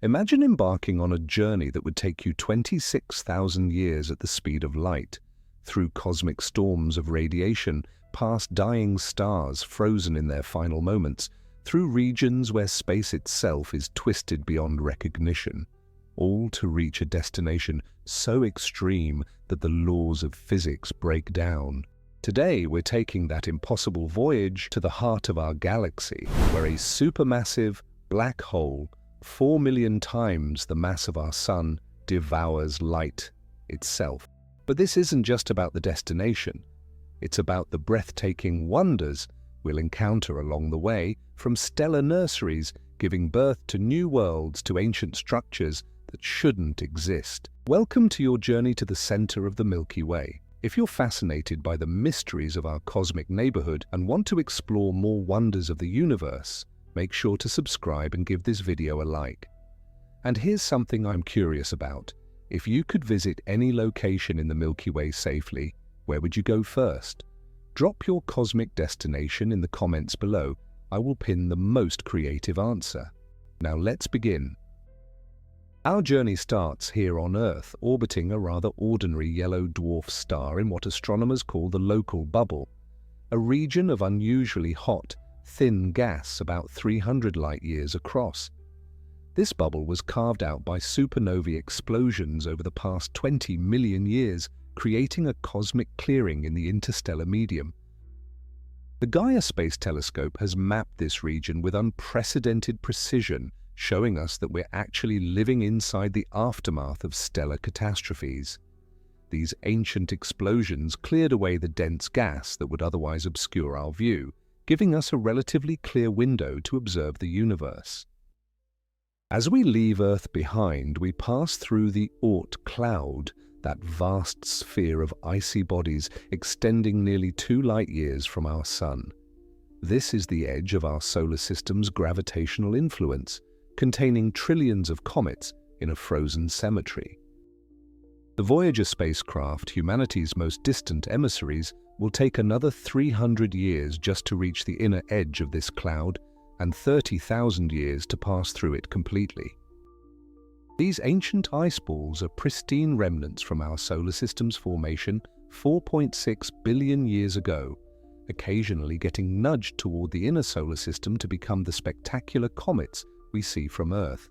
Imagine embarking on a journey that would take you 26,000 years at the speed of light, through cosmic storms of radiation, past dying stars frozen in their final moments, through regions where space itself is twisted beyond recognition, all to reach a destination so extreme that the laws of physics break down. Today, we're taking that impossible voyage to the heart of our galaxy, where a supermassive black hole, 4 million times the mass of our Sun, devours light itself. But this isn't just about the destination. It's about the breathtaking wonders we'll encounter along the way, from stellar nurseries giving birth to new worlds to ancient structures that shouldn't exist. Welcome to your journey to the center of the Milky Way. If you're fascinated by the mysteries of our cosmic neighborhood and want to explore more wonders of the universe, make sure to subscribe and give this video a like. And here's something I'm curious about. If you could visit any location in the Milky Way safely, where would you go first? Drop your cosmic destination in the comments below. I will pin the most creative answer. Now let's begin. Our journey starts here on Earth, orbiting a rather ordinary yellow dwarf star in what astronomers call the local bubble, a region of unusually hot, thin gas about 300 light-years across. This bubble was carved out by supernovae explosions over the past 20 million years, creating a cosmic clearing in the interstellar medium. The Gaia Space Telescope has mapped this region with unprecedented precision, showing us that we're actually living inside the aftermath of stellar catastrophes. These ancient explosions cleared away the dense gas that would otherwise obscure our view, giving us a relatively clear window to observe the universe. As we leave Earth behind, we pass through the Oort Cloud, that vast sphere of icy bodies extending nearly 2 light-years from our Sun. This is the edge of our solar system's gravitational influence, containing trillions of comets in a frozen cemetery. The Voyager spacecraft, humanity's most distant emissaries, will take another 300 years just to reach the inner edge of this cloud and 30,000 years to pass through it completely. These ancient ice balls are pristine remnants from our solar system's formation 4.6 billion years ago, occasionally getting nudged toward the inner solar system to become the spectacular comets we see from Earth.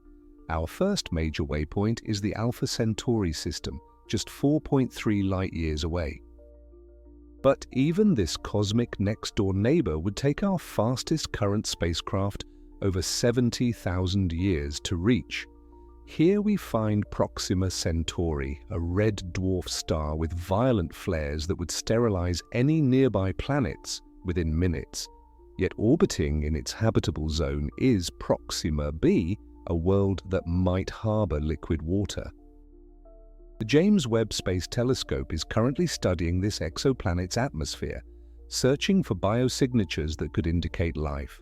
Our first major waypoint is the Alpha Centauri system, just 4.3 light-years away. But even this cosmic next-door neighbor would take our fastest current spacecraft over 70,000 years to reach. Here we find Proxima Centauri, a red dwarf star with violent flares that would sterilize any nearby planets within minutes. Yet orbiting in its habitable zone is Proxima b, a world that might harbor liquid water. The James Webb Space Telescope is currently studying this exoplanet's atmosphere, searching for biosignatures that could indicate life.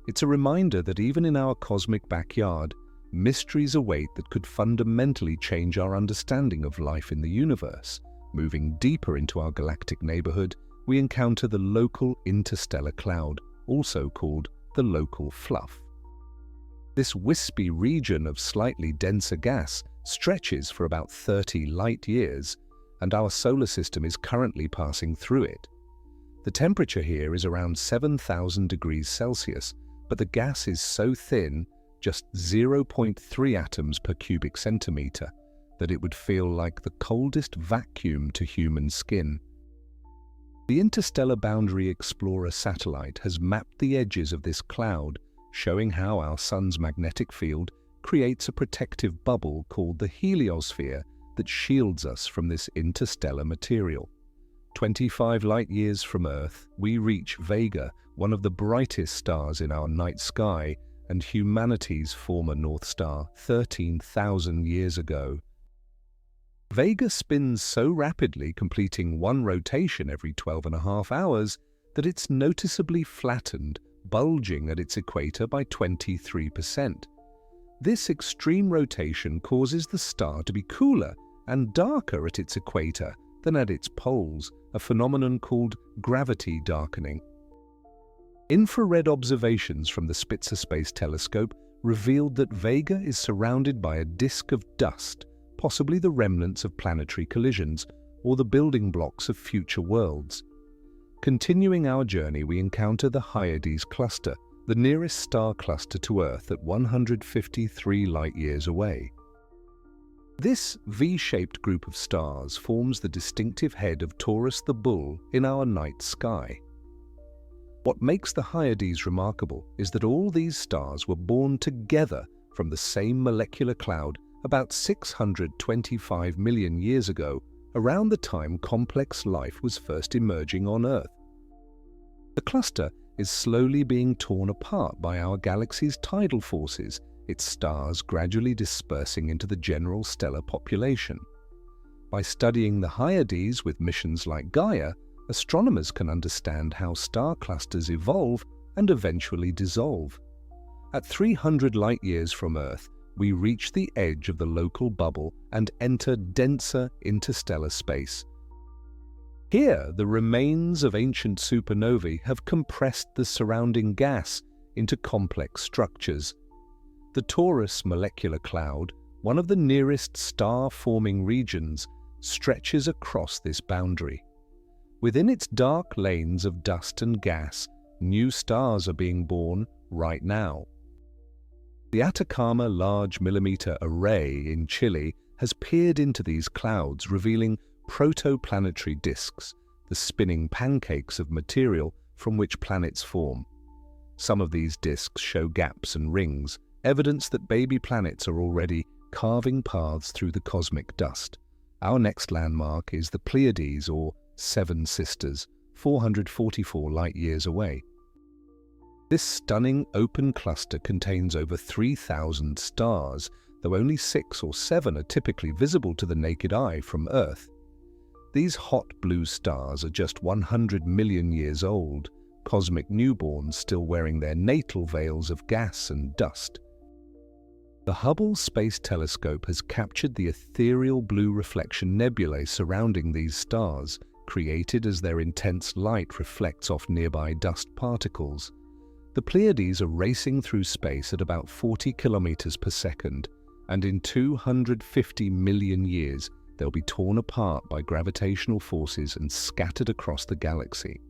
It's a reminder that even in our cosmic backyard, mysteries await that could fundamentally change our understanding of life in the universe. Moving deeper into our galactic neighborhood, we encounter the local interstellar cloud, also called the local Fluff. This wispy region of slightly denser gas stretches for about 30 light-years, and our solar system is currently passing through it. The temperature here is around 7,000 degrees Celsius, but the gas is so thin, just 0.3 atoms per cubic centimeter, that it would feel like the coldest vacuum to human skin. The Interstellar Boundary Explorer satellite has mapped the edges of this cloud, showing how our Sun's magnetic field creates a protective bubble called the heliosphere that shields us from this interstellar material. 25 light-years from Earth, we reach Vega, one of the brightest stars in our night sky, and humanity's former North Star 13,000 years ago. Vega spins so rapidly, completing one rotation every 12.5 hours, that it's noticeably flattened, bulging at its equator by 23%. This extreme rotation causes the star to be cooler and darker at its equator than at its poles, a phenomenon called gravity darkening. Infrared observations from the Spitzer Space Telescope revealed that Vega is surrounded by a disk of dust, possibly the remnants of planetary collisions or the building blocks of future worlds. Continuing our journey, we encounter the Hyades cluster, the nearest star cluster to Earth at 153 light-years away. This V-shaped group of stars forms the distinctive head of Taurus the Bull in our night sky. What makes the Hyades remarkable is that all these stars were born together from the same molecular cloud about 625 million years ago, around the time complex life was first emerging on Earth. The cluster is slowly being torn apart by our galaxy's tidal forces, its stars gradually dispersing into the general stellar population. By studying the Hyades with missions like Gaia, astronomers can understand how star clusters evolve and eventually dissolve. At 300 light-years from Earth, we reach the edge of the local bubble and enter denser interstellar space. Here, the remains of ancient supernovae have compressed the surrounding gas into complex structures. The Taurus molecular cloud, one of the nearest star-forming regions, stretches across this boundary. Within its dark lanes of dust and gas, new stars are being born right now. The Atacama Large Millimeter Array in Chile has peered into these clouds, revealing protoplanetary disks, the spinning pancakes of material from which planets form. Some of these disks show gaps and rings, evidence that baby planets are already carving paths through the cosmic dust. Our next landmark is the Pleiades, or Seven Sisters, 444 light-years away. This stunning open cluster contains over 3,000 stars, though only 6 or 7 are typically visible to the naked eye from Earth. These hot blue stars are just 100 million years old, cosmic newborns still wearing their natal veils of gas and dust. The Hubble Space Telescope has captured the ethereal blue reflection nebulae surrounding these stars, created as their intense light reflects off nearby dust particles. The Pleiades are racing through space at about 40 kilometers per second, and in 250 million years they'll be torn apart by gravitational forces and scattered across the galaxy.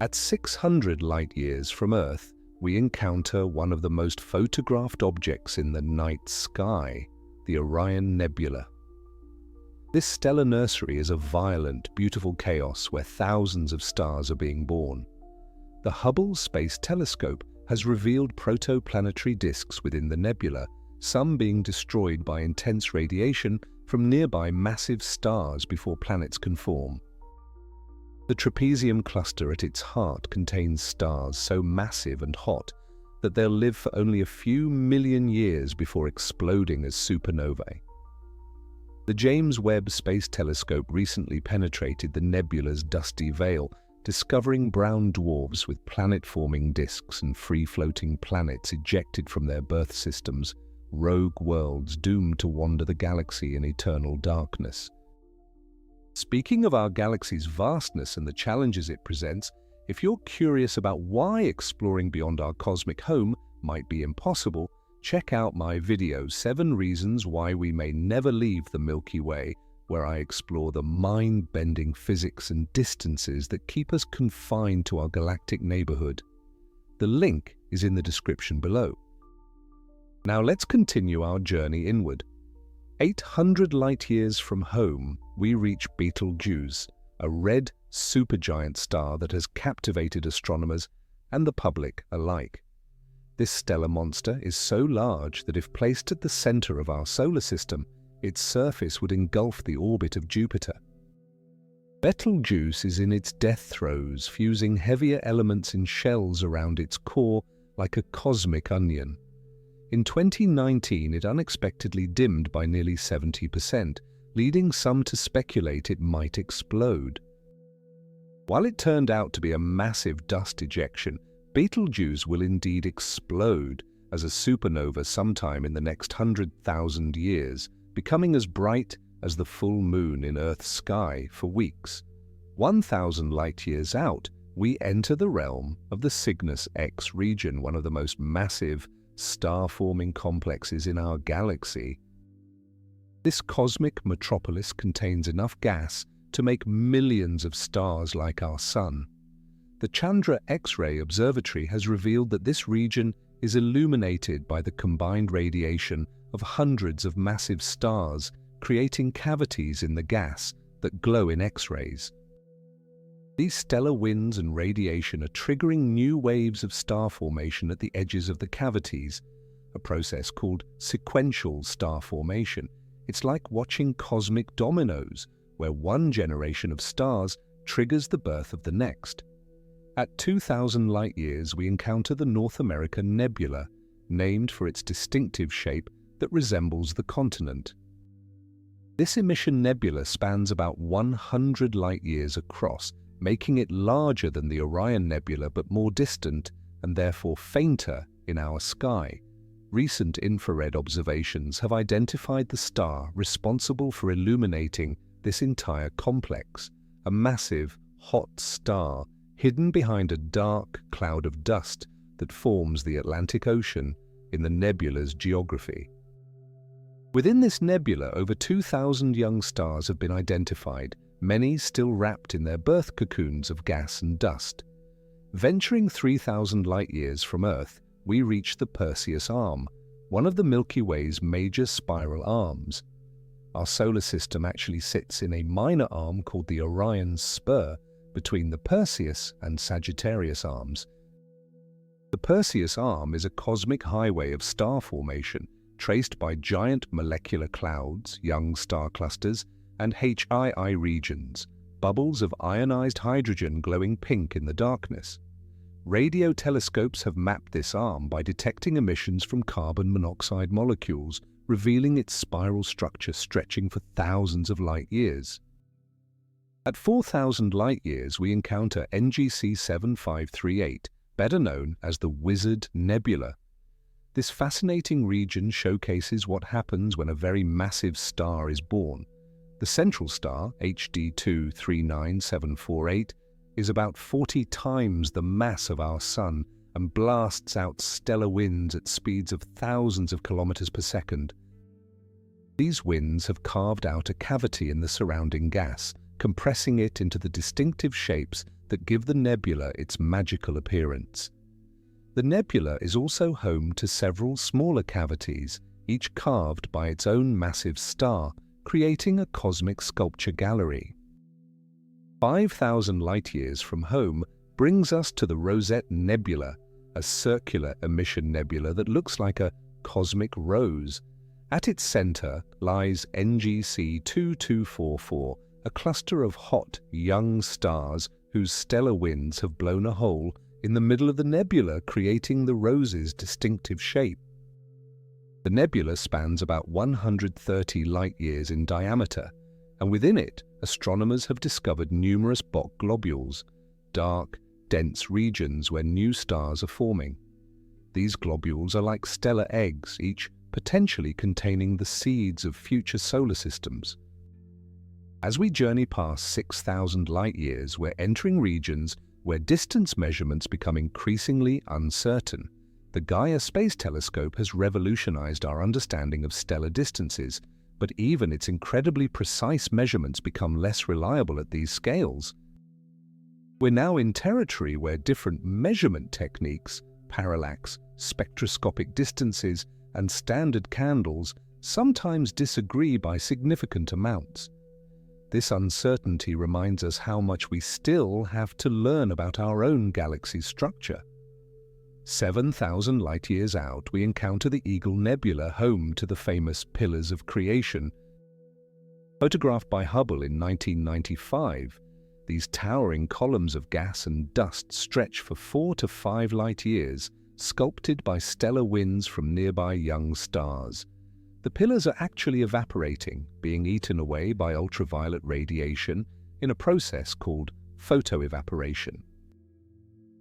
At 600 light-years from Earth, we encounter one of the most photographed objects in the night sky, the Orion Nebula. This stellar nursery is a violent, beautiful chaos where thousands of stars are being born. The Hubble Space Telescope has revealed protoplanetary disks within the nebula, some being destroyed by intense radiation from nearby massive stars before planets can form. The trapezium cluster at its heart contains stars so massive and hot that they'll live for only a few million years before exploding as supernovae. The James Webb Space Telescope recently penetrated the nebula's dusty veil, discovering brown dwarfs with planet-forming disks and free-floating planets ejected from their birth systems, rogue worlds doomed to wander the galaxy in eternal darkness. Speaking of our galaxy's vastness and the challenges it presents, if you're curious about why exploring beyond our cosmic home might be impossible, check out my video 7 Reasons Why We May Never Leave the Milky Way, where I explore the mind-bending physics and distances that keep us confined to our galactic neighborhood. The link is in the description below. Now let's continue our journey inward. 800 light-years from home, we reach Betelgeuse, a red supergiant star that has captivated astronomers and the public alike. This stellar monster is so large that if placed at the center of our solar system, its surface would engulf the orbit of Jupiter. Betelgeuse is in its death throes, fusing heavier elements in shells around its core like a cosmic onion. In 2019, it unexpectedly dimmed by nearly 70%, leading some to speculate it might explode. While it turned out to be a massive dust ejection, Betelgeuse will indeed explode as a supernova sometime in the next 100,000 years, becoming as bright as the full moon in Earth's sky for weeks. 1,000 light-years out, we enter the realm of the Cygnus X region, one of the most massive star-forming complexes in our galaxy. This cosmic metropolis contains enough gas to make millions of stars like our Sun. The Chandra X-ray Observatory has revealed that this region is illuminated by the combined radiation of hundreds of massive stars, creating cavities in the gas that glow in X-rays. These stellar winds and radiation are triggering new waves of star formation at the edges of the cavities, a process called sequential star formation. It's like watching cosmic dominoes, where one generation of stars triggers the birth of the next. At 2,000 light-years, we encounter the North American Nebula, named for its distinctive shape that resembles the continent. This emission nebula spans about 100 light-years across, making it larger than the Orion Nebula but more distant and therefore fainter in our sky. Recent infrared observations have identified the star responsible for illuminating this entire complex, a massive, hot star hidden behind a dark cloud of dust that forms the Atlantic Ocean in the nebula's geography. Within this nebula, over 2,000 young stars have been identified, many still wrapped in their birth cocoons of gas and dust. Venturing 3,000 light-years from Earth, we reach the Perseus Arm, one of the Milky Way's major spiral arms. Our solar system actually sits in a minor arm called the Orion Spur, between the Perseus and Sagittarius arms. The Perseus Arm is a cosmic highway of star formation traced by giant molecular clouds, young star clusters, and HII regions, bubbles of ionized hydrogen glowing pink in the darkness. Radio telescopes have mapped this arm by detecting emissions from carbon monoxide molecules, revealing its spiral structure stretching for thousands of light-years. At 4,000 light-years, we encounter NGC 7538, better known as the Wizard Nebula. This fascinating region showcases what happens when a very massive star is born. The central star, HD 239748, is about 40 times the mass of our Sun and blasts out stellar winds at speeds of thousands of kilometers per second. These winds have carved out a cavity in the surrounding gas, compressing it into the distinctive shapes that give the nebula its magical appearance. The nebula is also home to several smaller cavities, each carved by its own massive star, creating a cosmic sculpture gallery. 5,000 light-years from home brings us to the Rosette Nebula, a circular emission nebula that looks like a cosmic rose. At its center lies NGC 2244, a cluster of hot, young stars whose stellar winds have blown a hole in the middle of the nebula, creating the rose's distinctive shape. The nebula spans about 130 light-years in diameter, and within it, astronomers have discovered numerous Bok globules, dark, dense regions where new stars are forming. These globules are like stellar eggs, each potentially containing the seeds of future solar systems. As we journey past 6,000 light-years, we're entering regions where distance measurements become increasingly uncertain. The Gaia Space Telescope has revolutionized our understanding of stellar distances, but even its incredibly precise measurements become less reliable at these scales. We're now in territory where different measurement techniques, parallax, spectroscopic distances, and standard candles sometimes disagree by significant amounts. This uncertainty reminds us how much we still have to learn about our own galaxy's structure. 7,000 light-years out, we encounter the Eagle Nebula, home to the famous Pillars of Creation. Photographed by Hubble in 1995, these towering columns of gas and dust stretch for 4 to 5 light-years, sculpted by stellar winds from nearby young stars. The pillars are actually evaporating, being eaten away by ultraviolet radiation in a process called photoevaporation.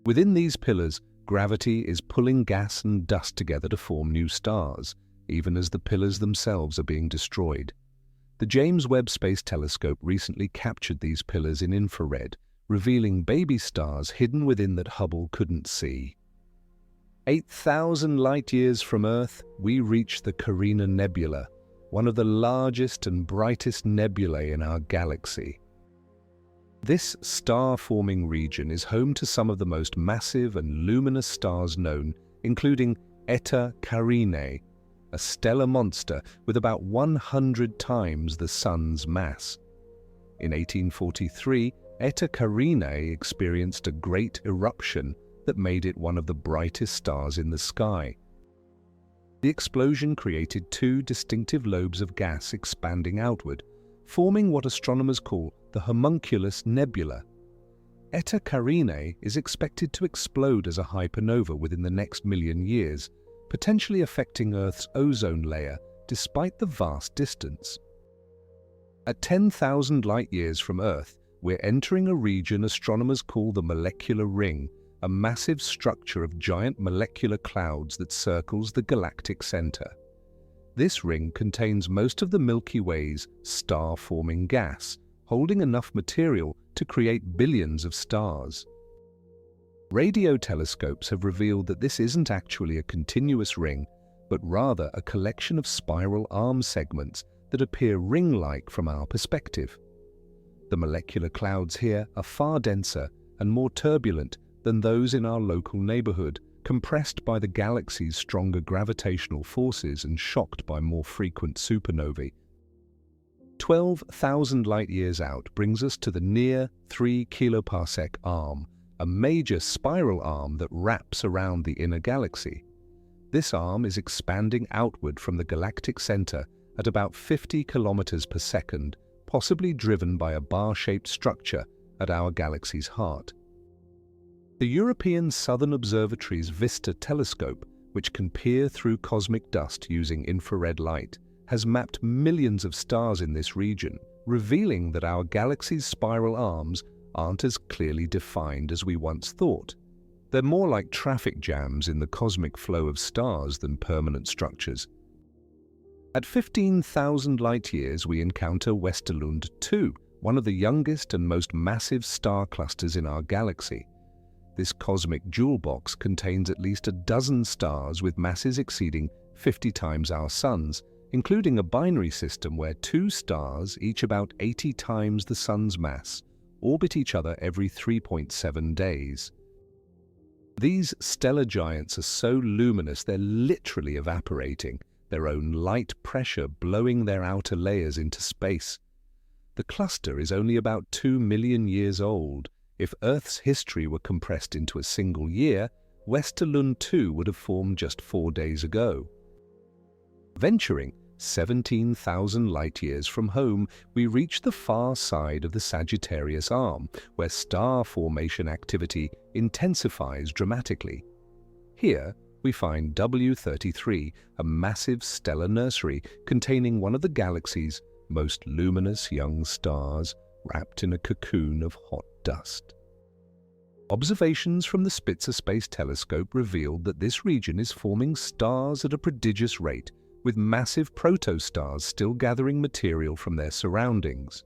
Within these pillars, gravity is pulling gas and dust together to form new stars, even as the pillars themselves are being destroyed. The James Webb Space Telescope recently captured these pillars in infrared, revealing baby stars hidden within that Hubble couldn't see. 8,000 light-years from Earth, we reach the Carina Nebula, one of the largest and brightest nebulae in our galaxy. This star-forming region is home to some of the most massive and luminous stars known, including Eta Carinae, a stellar monster with about 100 times the Sun's mass. In 1843, Eta Carinae experienced a great eruption that made it one of the brightest stars in the sky. The explosion created two distinctive lobes of gas expanding outward, forming what astronomers call the homunculus nebula. Eta Carinae is expected to explode as a hypernova within the next million years, potentially affecting Earth's ozone layer despite the vast distance. At 10,000 light-years from Earth, we're entering a region astronomers call the molecular ring, a massive structure of giant molecular clouds that circles the galactic center. This ring contains most of the Milky Way's star-forming gas, holding enough material to create billions of stars. Radio telescopes have revealed that this isn't actually a continuous ring, but rather a collection of spiral arm segments that appear ring-like from our perspective. The molecular clouds here are far denser and more turbulent than those in our local neighborhood, compressed by the galaxy's stronger gravitational forces and shocked by more frequent supernovae. 12,000 light-years out brings us to the near 3 kiloparsec arm, a major spiral arm that wraps around the inner galaxy. This arm is expanding outward from the galactic center at about 50 kilometers per second, possibly driven by a bar-shaped structure at our galaxy's heart. The European Southern Observatory's Vista telescope, which can peer through cosmic dust using infrared light, has mapped millions of stars in this region, revealing that our galaxy's spiral arms aren't as clearly defined as we once thought. They're more like traffic jams in the cosmic flow of stars than permanent structures. At 15,000 light-years, we encounter Westerlund 2, one of the youngest and most massive star clusters in our galaxy. This cosmic jewel box contains at least a dozen stars with masses exceeding 50 times our Sun's, including a binary system where two stars, each about 80 times the Sun's mass, orbit each other every 3.7 days. These stellar giants are so luminous they're literally evaporating, their own light pressure blowing their outer layers into space. The cluster is only about 2 million years old. If Earth's history were compressed into a single year, Westerlund 2 would have formed just 4 days ago. Venturing 17,000 light-years from home, we reach the far side of the Sagittarius Arm, where star formation activity intensifies dramatically. Here, we find W33, a massive stellar nursery containing one of the galaxy's most luminous young stars, wrapped in a cocoon of hot dust. Observations from the Spitzer Space Telescope revealed that this region is forming stars at a prodigious rate, with massive protostars still gathering material from their surroundings.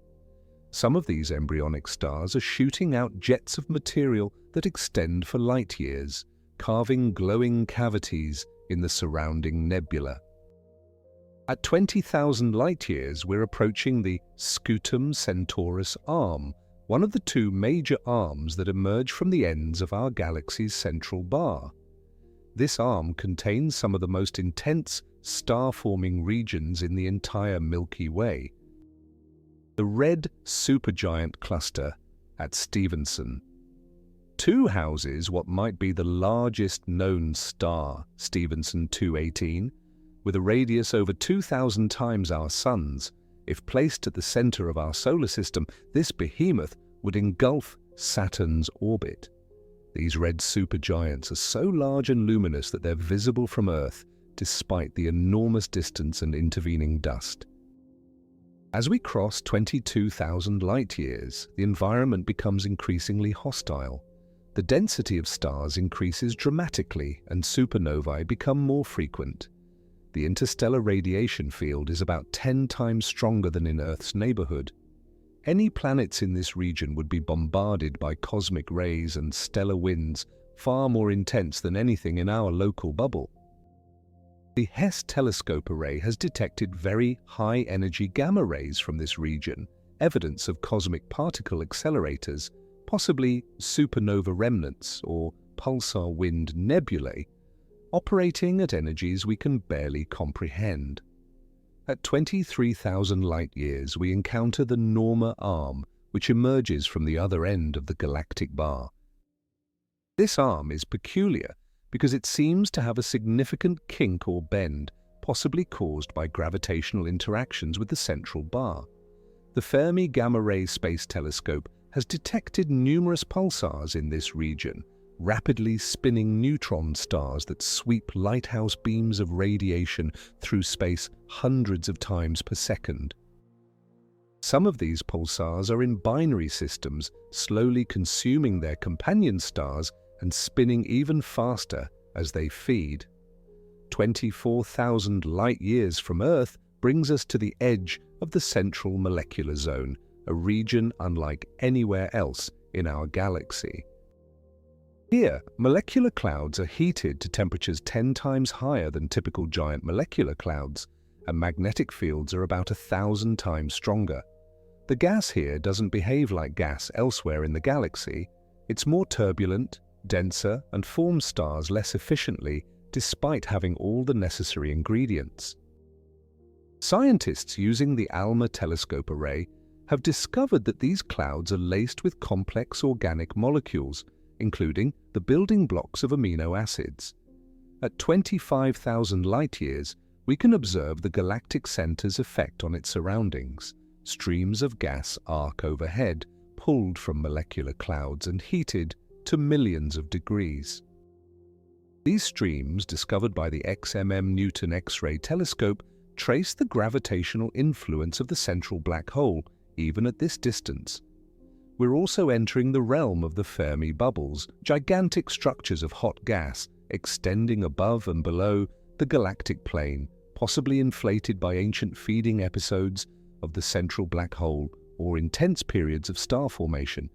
Some of these embryonic stars are shooting out jets of material that extend for light years, carving glowing cavities in the surrounding nebula. At 20,000 light-years, we're approaching the Scutum-Centaurus Arm, one of the two major arms that emerge from the ends of our galaxy's central bar. This arm contains some of the most intense star-forming regions in the entire Milky Way. The red supergiant cluster at Stephenson 2 houses what might be the largest known star, Stephenson 218, with a radius over 2,000 times our Sun's. If placed at the center of our solar system, this behemoth would engulf Saturn's orbit. These red supergiants are so large and luminous that they're visible from Earth, despite the enormous distance and intervening dust. As we cross 22,000 light-years, the environment becomes increasingly hostile. The density of stars increases dramatically and supernovae become more frequent. The interstellar radiation field is about 10 times stronger than in Earth's neighborhood. Any planets in this region would be bombarded by cosmic rays and stellar winds far more intense than anything in our local bubble. The HESS telescope array has detected very high-energy gamma rays from this region, evidence of cosmic particle accelerators, possibly supernova remnants or pulsar wind nebulae, operating at energies we can barely comprehend. At 23,000 light-years, we encounter the Norma arm, which emerges from the other end of the galactic bar. This arm is peculiar because it seems to have a significant kink or bend, possibly caused by gravitational interactions with the central bar. The Fermi Gamma-ray Space Telescope has detected numerous pulsars in this region, rapidly spinning neutron stars that sweep lighthouse beams of radiation through space hundreds of times per second. Some of these pulsars are in binary systems, slowly consuming their companion stars and spinning even faster as they feed. 24,000 light-years from Earth brings us to the edge of the central molecular zone, a region unlike anywhere else in our galaxy. Here, molecular clouds are heated to temperatures 10 times higher than typical giant molecular clouds, and magnetic fields are about 1,000 times stronger. The gas here doesn't behave like gas elsewhere in the galaxy. It's more turbulent, denser, and forms stars less efficiently, despite having all the necessary ingredients. Scientists using the ALMA telescope array have discovered that these clouds are laced with complex organic molecules, including the building blocks of amino acids. At 25,000 light-years, we can observe the galactic center's effect on its surroundings. Streams of gas arc overhead, pulled from molecular clouds and heated to millions of degrees. These streams, discovered by the XMM Newton X-ray telescope, trace the gravitational influence of the central black hole, even at this distance. We're also entering the realm of the Fermi bubbles, gigantic structures of hot gas extending above and below the galactic plane, possibly inflated by ancient feeding episodes of the central black hole or intense periods of star formation.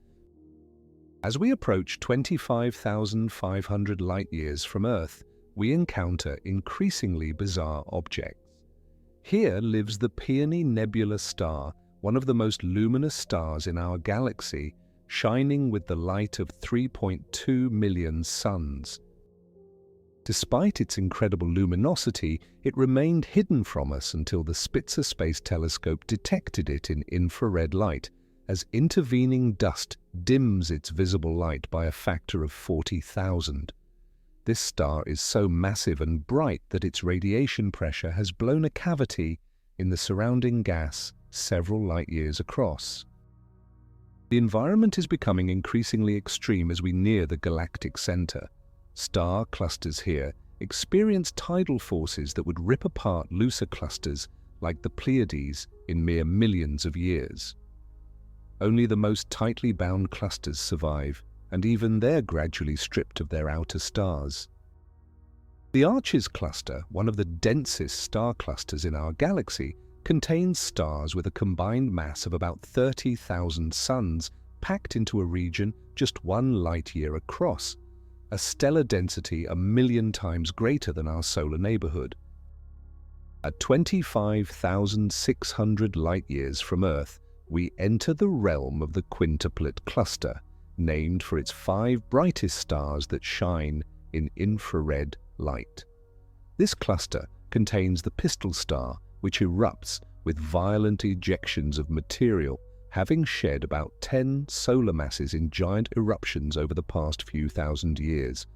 As we approach 25,500 light-years from Earth, we encounter increasingly bizarre objects. Here lives the Peony Nebula star, one of the most luminous stars in our galaxy, shining with the light of 3.2 million suns. Despite its incredible luminosity, it remained hidden from us until the Spitzer Space Telescope detected it in infrared light, as intervening dust dims its visible light by a factor of 40,000. This star is so massive and bright that its radiation pressure has blown a cavity in the surrounding gas several light-years across. The environment is becoming increasingly extreme as we near the galactic center. Star clusters here experience tidal forces that would rip apart looser clusters like the Pleiades in mere millions of years. Only the most tightly bound clusters survive, and even they're gradually stripped of their outer stars. The Arches cluster, one of the densest star clusters in our galaxy, contains stars with a combined mass of about 30,000 suns packed into a region just 1 light-year across, a stellar density 1,000,000 times greater than our solar neighborhood. At 25,600 light-years from Earth, we enter the realm of the quintuplet cluster, named for its 5 brightest stars that shine in infrared light. This cluster contains the Pistol star, which erupts with violent ejections of material, having shed about 10 solar masses in giant eruptions over the past few thousand years.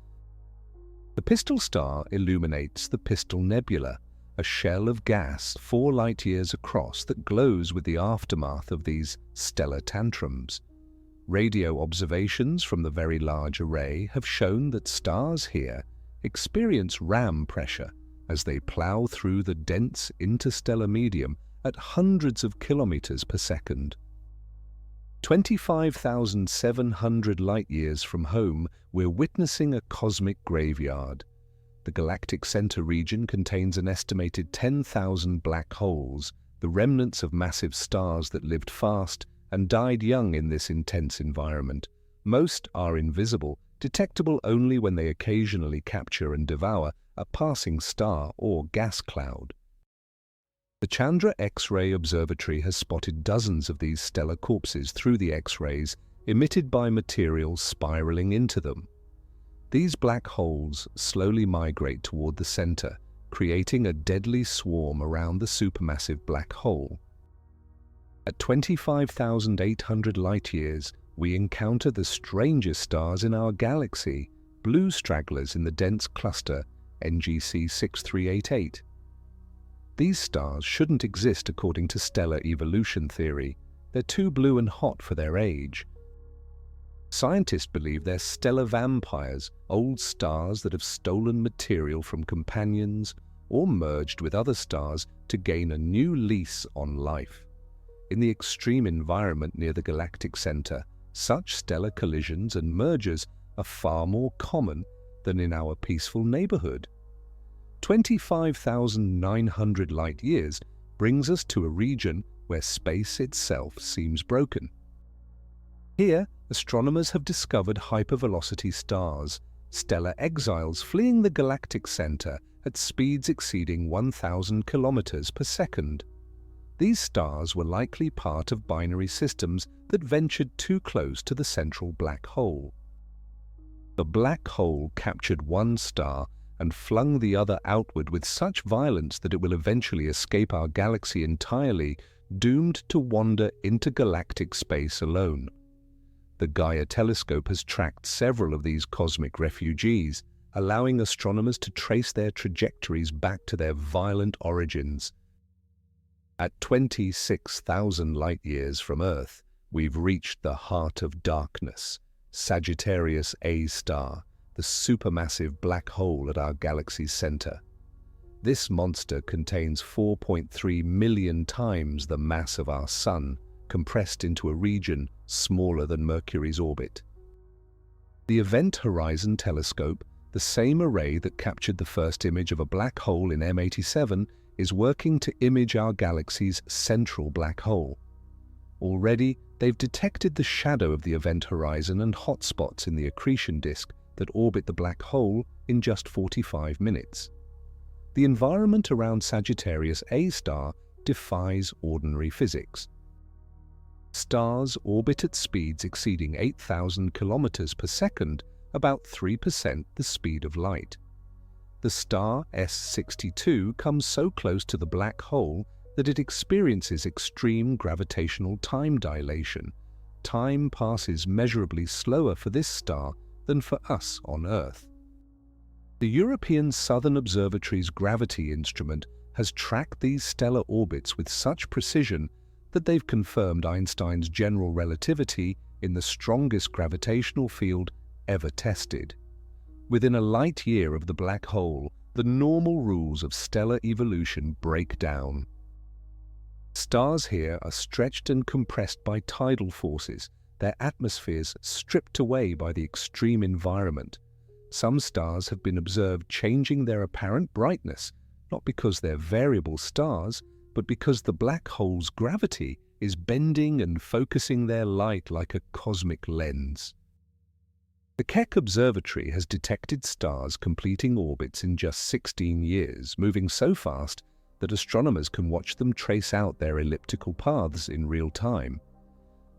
The Pistol star illuminates the Pistol Nebula, a shell of gas 4 light-years across that glows with the aftermath of these stellar tantrums. Radio observations from the Very Large Array have shown that stars here experience ram pressure as they plow through the dense interstellar medium at hundreds of kilometers per second. 25,700 light-years from home, we're witnessing a cosmic graveyard. The galactic center region contains an estimated 10,000 black holes, the remnants of massive stars that lived fast and died young in this intense environment. Most are invisible detectable only when they occasionally capture and devour a passing star or gas cloud. The Chandra X-ray Observatory has spotted dozens of these stellar corpses through the X-rays emitted by materials spiraling into them. These black holes slowly migrate toward the center, creating a deadly swarm around the supermassive black hole. At 25,800 light-years, we encounter the strangest stars in our galaxy, blue stragglers in the dense cluster NGC 6388. These stars shouldn't exist according to stellar evolution theory. They're too blue and hot for their age. Scientists believe they're stellar vampires, old stars that have stolen material from companions or merged with other stars to gain a new lease on life. In the extreme environment near the galactic center, such stellar collisions and mergers are far more common than in our peaceful neighborhood. 25,900 light-years brings us to a region where space itself seems broken. Here, astronomers have discovered hypervelocity stars, stellar exiles fleeing the galactic center at speeds exceeding 1,000 kilometers per second. These stars were likely part of binary systems that ventured too close to the central black hole. The black hole captured one star and flung the other outward with such violence that it will eventually escape our galaxy entirely, doomed to wander intergalactic space alone. The Gaia telescope has tracked several of these cosmic refugees, allowing astronomers to trace their trajectories back to their violent origins. At 26,000 light-years from Earth, we've reached the heart of darkness, Sagittarius A star, the supermassive black hole at our galaxy's center. This monster contains 4.3 million times the mass of our Sun, compressed into a region smaller than Mercury's orbit. The Event Horizon Telescope, the same array that captured the first image of a black hole in M87, is working to image our galaxy's central black hole. Already, they've detected the shadow of the event horizon and hotspots in the accretion disk that orbit the black hole in just 45 minutes. The environment around Sagittarius A star defies ordinary physics. Stars orbit at speeds exceeding 8,000 kilometers per second, about 3% the speed of light. The star S62 comes so close to the black hole that it experiences extreme gravitational time dilation. Time passes measurably slower for this star than for us on Earth. The European Southern Observatory's gravity instrument has tracked these stellar orbits with such precision that they've confirmed Einstein's general relativity in the strongest gravitational field ever tested. Within a light year of the black hole, the normal rules of stellar evolution break down. Stars here are stretched and compressed by tidal forces, their atmospheres stripped away by the extreme environment. Some stars have been observed changing their apparent brightness, not because they're variable stars, but because the black hole's gravity is bending and focusing their light like a cosmic lens. The Keck Observatory has detected stars completing orbits in just 16 years, moving so fast that astronomers can watch them trace out their elliptical paths in real time.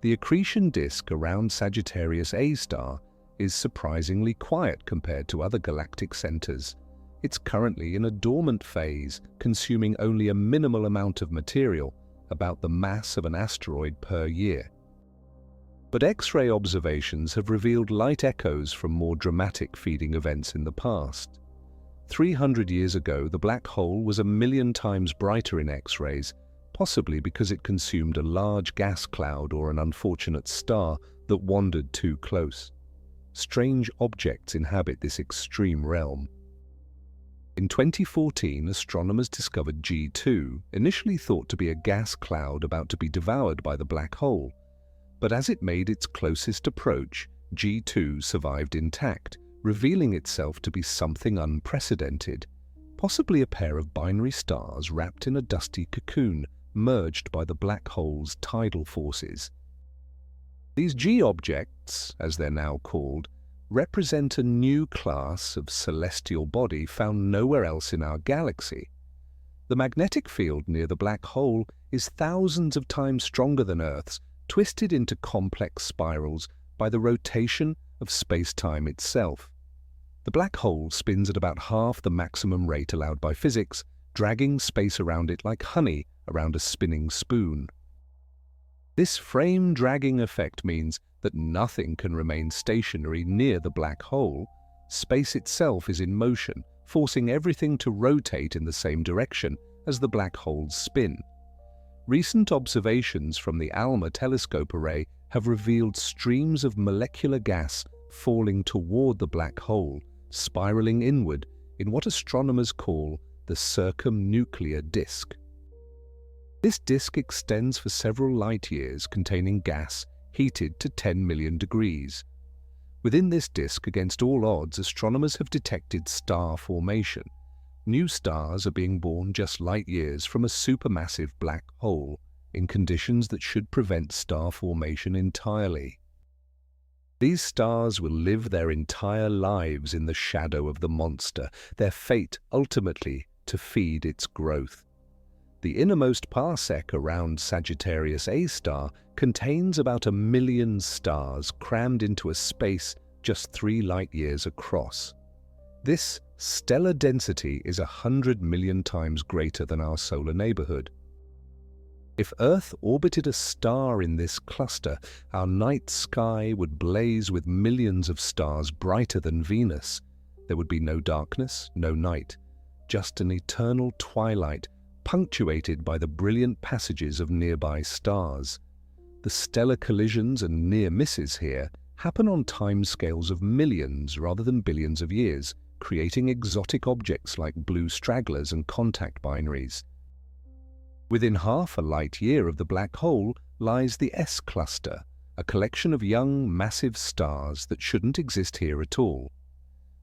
The accretion disk around Sagittarius A star is surprisingly quiet compared to other galactic centers. It's currently in a dormant phase, consuming only a minimal amount of material, about the mass of an asteroid per year. But X-ray observations have revealed light echoes from more dramatic feeding events in the past. 300 years ago, the black hole was 1,000,000 times brighter in X-rays, possibly because it consumed a large gas cloud or an unfortunate star that wandered too close. Strange objects inhabit this extreme realm. In 2014, astronomers discovered G2, initially thought to be a gas cloud about to be devoured by the black hole. But as it made its closest approach, G2 survived intact, revealing itself to be something unprecedented, possibly a pair of binary stars wrapped in a dusty cocoon, merged by the black hole's tidal forces. These G objects, as they're now called, represent a new class of celestial body found nowhere else in our galaxy. The magnetic field near the black hole is thousands of times stronger than Earth's, twisted into complex spirals by the rotation of space-time itself. The black hole spins at about half the maximum rate allowed by physics, dragging space around it like honey around a spinning spoon. This frame-dragging effect means that nothing can remain stationary near the black hole. Space itself is in motion, forcing everything to rotate in the same direction as the black hole's spin. Recent observations from the ALMA telescope array have revealed streams of molecular gas falling toward the black hole, spiraling inward in what astronomers call the circumnuclear disk. This disk extends for several light years, containing gas heated to 10 million degrees. Within this disk, against all odds, astronomers have detected star formation. New stars are being born just light years from a supermassive black hole, in conditions that should prevent star formation entirely. These stars will live their entire lives in the shadow of the monster, their fate ultimately to feed its growth. The innermost parsec around Sagittarius A star contains about 1 million stars crammed into a space just 3 light-years across. This stellar density is 100 million times greater than our solar neighborhood. If Earth orbited a star in this cluster, our night sky would blaze with millions of stars brighter than Venus. There would be no darkness, no night, just an eternal twilight punctuated by the brilliant passages of nearby stars. The stellar collisions and near misses here happen on timescales of millions rather than billions of years, creating exotic objects like blue stragglers and contact binaries. Within half a light year of the black hole lies the S cluster, a collection of young, massive stars that shouldn't exist here at all.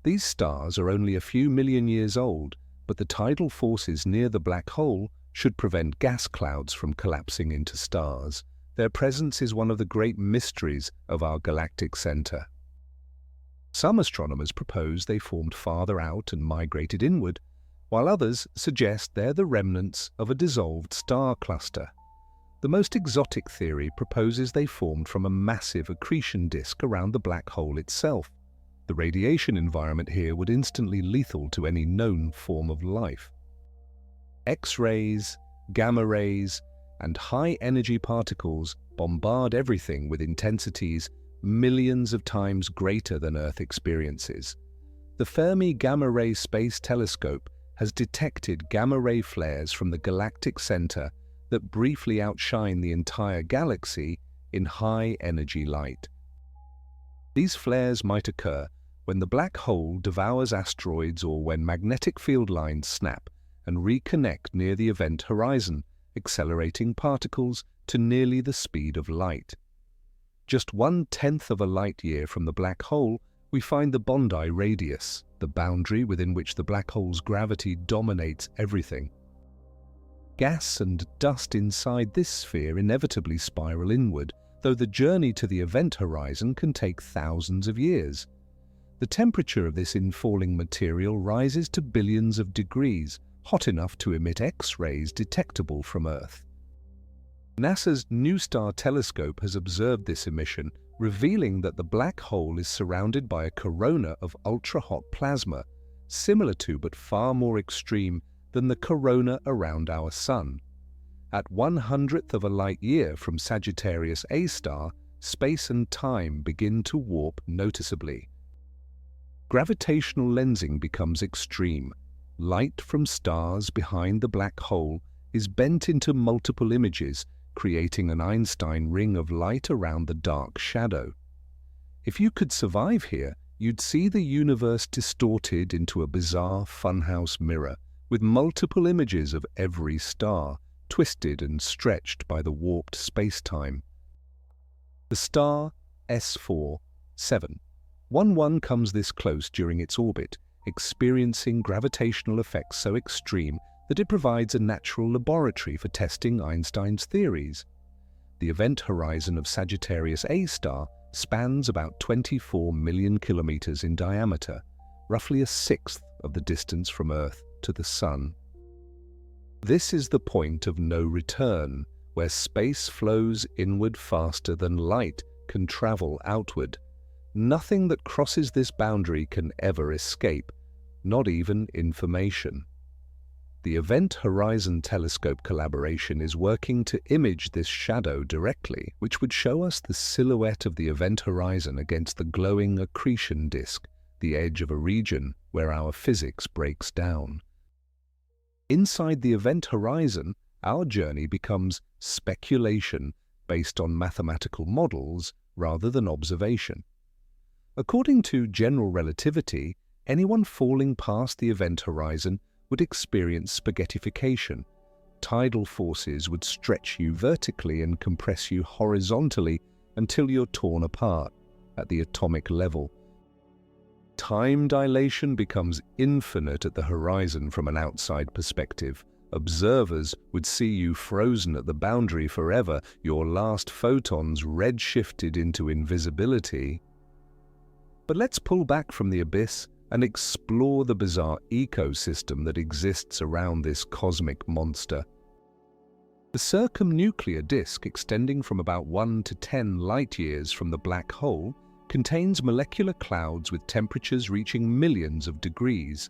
These stars are only a few million years old, but the tidal forces near the black hole should prevent gas clouds from collapsing into stars. Their presence is one of the great mysteries of our galactic center. Some astronomers propose they formed farther out and migrated inward, while others suggest they're the remnants of a dissolved star cluster. The most exotic theory proposes they formed from a massive accretion disk around the black hole itself. The radiation environment here would instantly lethal to any known form of life. X-rays, gamma rays, and high-energy particles bombard everything with intensities millions of times greater than Earth experiences. The Fermi Gamma-Ray Space Telescope has detected gamma-ray flares from the galactic center that briefly outshine the entire galaxy in high-energy light. These flares might occur when the black hole devours asteroids or when magnetic field lines snap and reconnect near the event horizon, accelerating particles to nearly the speed of light. Just 1/10 of a light-year from the black hole, we find the Bondi radius, the boundary within which the black hole's gravity dominates everything. Gas and dust inside this sphere inevitably spiral inward, though the journey to the event horizon can take thousands of years. The temperature of this infalling material rises to billions of degrees, hot enough to emit X-rays detectable from Earth. NASA's New Star telescope has observed this emission, revealing that the black hole is surrounded by a corona of ultra-hot plasma, similar to but far more extreme than the corona around our Sun. At 1/100th of a light-year from Sagittarius A star, space and time begin to warp noticeably. Gravitational lensing becomes extreme. Light from stars behind the black hole is bent into multiple images, creating an Einstein ring of light around the dark shadow. If you could survive here, you'd see the universe distorted into a bizarre funhouse mirror, with multiple images of every star, twisted and stretched by the warped space-time. The star S4711 comes this close during its orbit, experiencing gravitational effects so extreme that it provides a natural laboratory for testing Einstein's theories. The event horizon of Sagittarius A star spans about 24 million kilometers in diameter, roughly a sixth of the distance from Earth to the Sun. This is the point of no return, where space flows inward faster than light can travel outward. Nothing that crosses this boundary can ever escape, not even information. The Event Horizon Telescope collaboration is working to image this shadow directly, which would show us the silhouette of the event horizon against the glowing accretion disk, the edge of a region where our physics breaks down. Inside the event horizon, our journey becomes speculation based on mathematical models rather than observation. According to general relativity, anyone falling past the event horizon would experience spaghettification. Tidal forces would stretch you vertically and compress you horizontally until you're torn apart at the atomic level. Time dilation becomes infinite at the horizon from an outside perspective. Observers would see you frozen at the boundary forever, your last photons redshifted into invisibility. But let's pull back from the abyss and explore the bizarre ecosystem that exists around this cosmic monster. The circumnuclear disk, extending from about 1 to 10 light-years from the black hole, contains molecular clouds with temperatures reaching millions of degrees.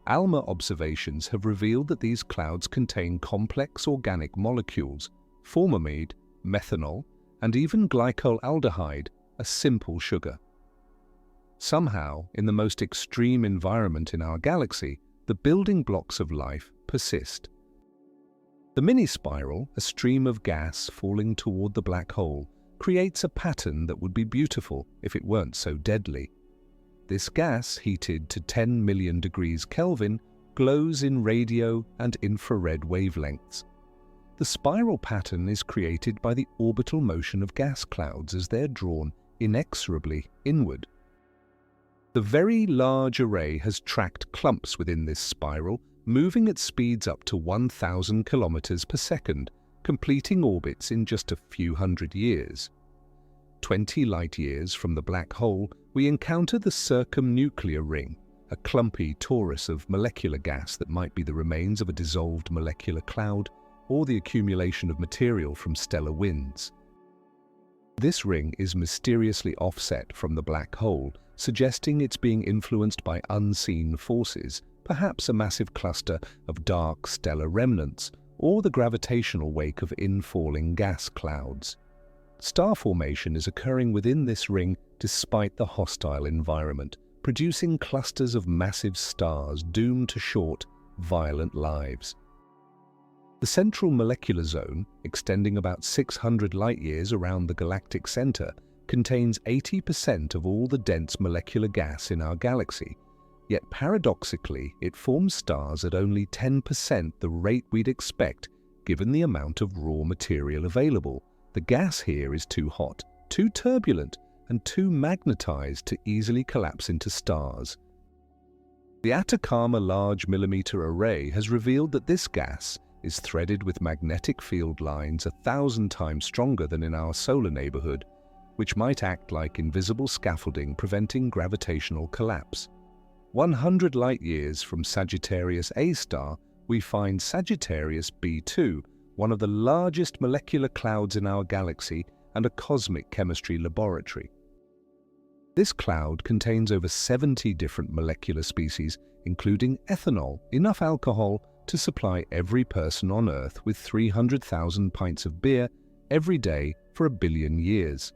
ALMA observations have revealed that these clouds contain complex organic molecules, formamide, methanol, and even glycolaldehyde, a simple sugar. Somehow, in the most extreme environment in our galaxy, the building blocks of life persist. The mini-spiral, a stream of gas falling toward the black hole, creates a pattern that would be beautiful if it weren't so deadly. This gas, heated to 10 million degrees Kelvin, glows in radio and infrared wavelengths. The spiral pattern is created by the orbital motion of gas clouds as they're drawn inexorably inward. The Very Large Array has tracked clumps within this spiral, moving at speeds up to 1,000 kilometers per second, completing orbits in just a few hundred years. 20 light-years from the black hole, we encounter the circumnuclear ring, a clumpy torus of molecular gas that might be the remains of a dissolved molecular cloud or the accumulation of material from stellar winds. This ring is mysteriously offset from the black hole, suggesting it's being influenced by unseen forces, perhaps a massive cluster of dark stellar remnants, or the gravitational wake of infalling gas clouds. Star formation is occurring within this ring despite the hostile environment, producing clusters of massive stars doomed to short, violent lives. The central molecular zone, extending about 600 light-years around the galactic center, contains 80% of all the dense molecular gas in our galaxy, yet paradoxically it forms stars at only 10% the rate we'd expect given the amount of raw material available. The gas here is too hot, too turbulent, and too magnetized to easily collapse into stars. The Atacama Large Millimeter Array has revealed that this gas is threaded with magnetic field lines 1,000 times stronger than in our solar neighborhood, which might act like invisible scaffolding preventing gravitational collapse. 100 light-years from Sagittarius A star, we find Sagittarius B2, one of the largest molecular clouds in our galaxy and a cosmic chemistry laboratory. This cloud contains over 70 different molecular species, including ethanol, enough alcohol to supply every person on Earth with 300,000 pints of beer every day for 1 billion years.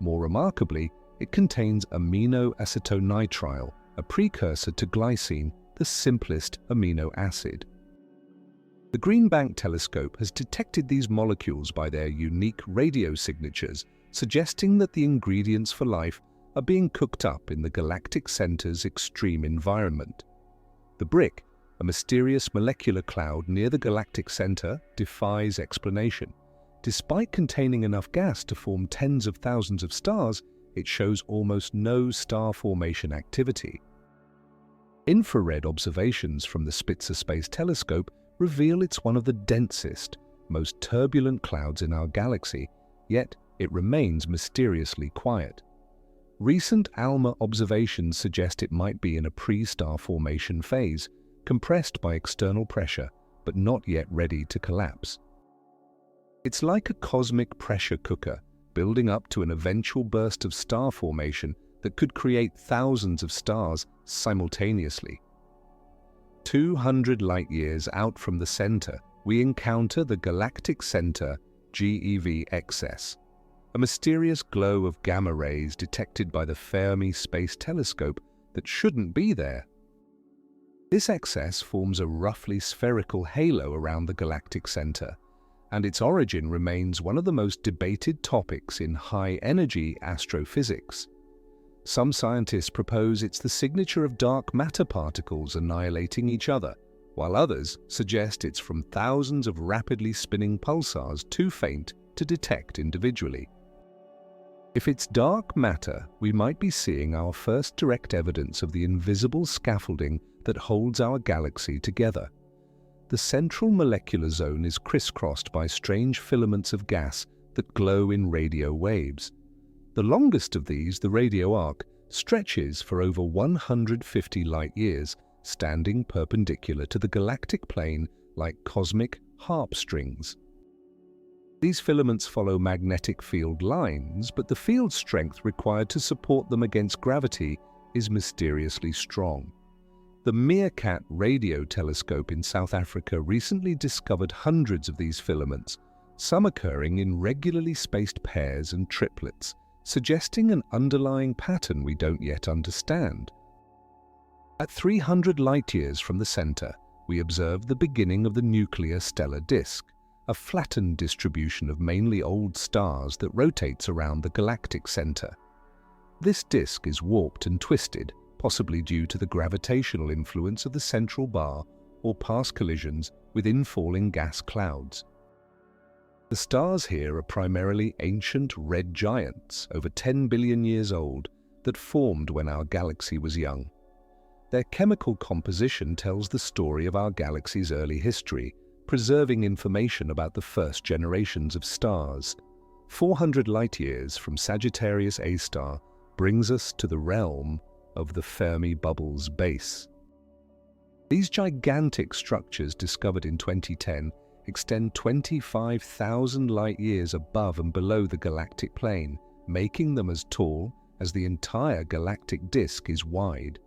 More remarkably, it contains aminoacetonitrile, a precursor to glycine, the simplest amino acid. The Green Bank telescope has detected these molecules by their unique radio signatures, suggesting that the ingredients for life are being cooked up in the galactic center's extreme environment. The brick, a mysterious molecular cloud near the galactic center, defies explanation. Despite containing enough gas to form tens of thousands of stars, it shows almost no star formation activity. Infrared observations from the Spitzer Space Telescope reveal it's one of the densest, most turbulent clouds in our galaxy, yet it remains mysteriously quiet. Recent ALMA observations suggest it might be in a pre-star formation phase, compressed by external pressure, but not yet ready to collapse. It's like a cosmic pressure cooker, building up to an eventual burst of star formation that could create thousands of stars simultaneously. 200 light-years out from the center, we encounter the galactic center GeV excess, a mysterious glow of gamma rays detected by the Fermi Space Telescope that shouldn't be there. This excess forms a roughly spherical halo around the galactic center, and its origin remains one of the most debated topics in high-energy astrophysics. Some scientists propose it's the signature of dark matter particles annihilating each other, while others suggest it's from thousands of rapidly spinning pulsars too faint to detect individually. If it's dark matter, we might be seeing our first direct evidence of the invisible scaffolding that holds our galaxy together. The central molecular zone is crisscrossed by strange filaments of gas that glow in radio waves. The longest of these, the radio arc, stretches for over 150 light-years, standing perpendicular to the galactic plane like cosmic harp strings. These filaments follow magnetic field lines, but the field strength required to support them against gravity is mysteriously strong. The Meerkat radio telescope in South Africa recently discovered hundreds of these filaments, some occurring in regularly spaced pairs and triplets, suggesting an underlying pattern we don't yet understand. At 300 light-years from the center, we observe the beginning of the nuclear stellar disk, a flattened distribution of mainly old stars that rotates around the galactic center. This disk is warped and twisted, possibly due to the gravitational influence of the central bar or past collisions with infalling gas clouds. The stars here are primarily ancient red giants, over 10 billion years old, that formed when our galaxy was young. Their chemical composition tells the story of our galaxy's early history, preserving information about the first generations of stars. 400 light-years from Sagittarius A star brings us to the realm of the Fermi bubble's base. These gigantic structures discovered in 2010 extend 25,000 light-years above and below the galactic plane, making them as tall as the entire galactic disk is wide.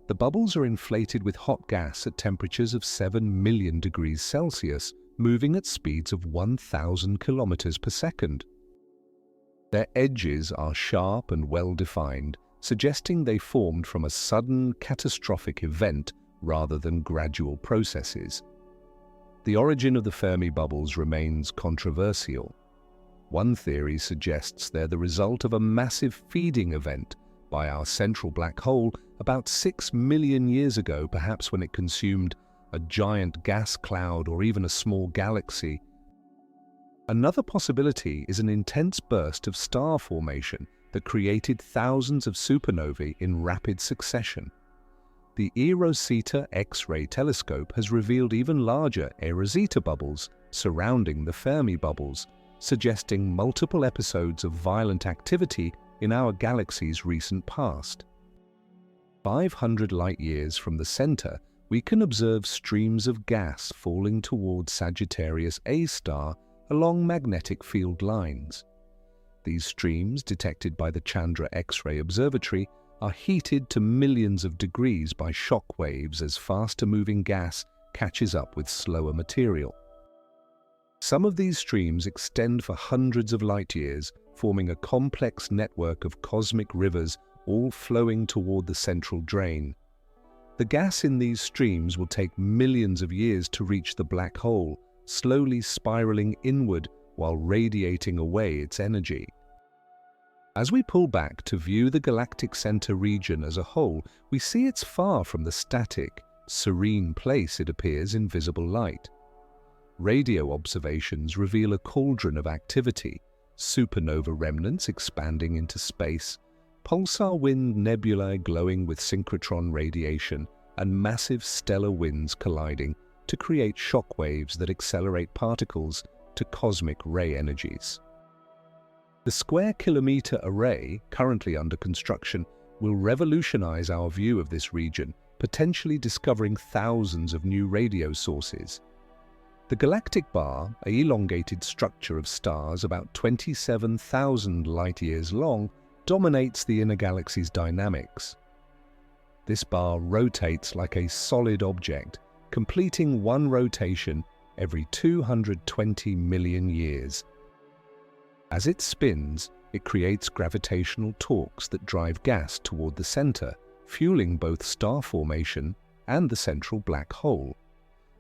The bubbles are inflated with hot gas at temperatures of 7 million degrees Celsius, moving at speeds of 1,000 kilometers per second. Their edges are sharp and well-defined, suggesting they formed from a sudden, catastrophic event rather than gradual processes. The origin of the Fermi bubbles remains controversial. One theory suggests they're the result of a massive feeding event by our central black hole about 6 million years ago, perhaps when it consumed a giant gas cloud or even a small galaxy. Another possibility is an intense burst of star formation that created thousands of supernovae in rapid succession. The Rosette X-ray telescope has revealed even larger Rosette bubbles surrounding the Fermi bubbles, suggesting multiple episodes of violent activity in our galaxy's recent past. 500 light-years from the center, we can observe streams of gas falling towards Sagittarius A star along magnetic field lines. These streams, detected by the Chandra X-ray Observatory, are heated to millions of degrees by shock waves as faster-moving gas catches up with slower material. Some of these streams extend for hundreds of light-years, forming a complex network of cosmic rivers all flowing toward the central drain. The gas in these streams will take millions of years to reach the black hole, slowly spiraling inward while radiating away its energy. As we pull back to view the galactic center region as a whole, we see it's far from the static, serene place it appears in visible light. Radio observations reveal a cauldron of activity, supernova remnants expanding into space, pulsar wind nebulae glowing with synchrotron radiation, and massive stellar winds colliding to create shock waves that accelerate particles to cosmic ray energies. The square-kilometre array, currently under construction, will revolutionize our view of this region, potentially discovering thousands of new radio sources. The galactic bar, an elongated structure of stars about 27,000 light-years long, dominates the inner galaxy's dynamics. This bar rotates like a solid object, completing one rotation every 220 million years. As it spins, it creates gravitational torques that drive gas toward the center, fueling both star formation and the central black hole.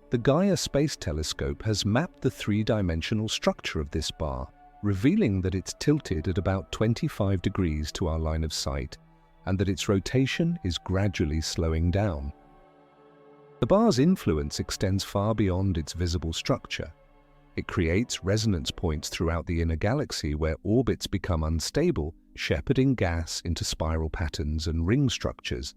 The Gaia Space Telescope has mapped the three-dimensional structure of this bar, revealing that it's tilted at about 25 degrees to our line of sight, and that its rotation is gradually slowing down. The bar's influence extends far beyond its visible structure. It creates resonance points throughout the inner galaxy where orbits become unstable, shepherding gas into spiral patterns and ring structures.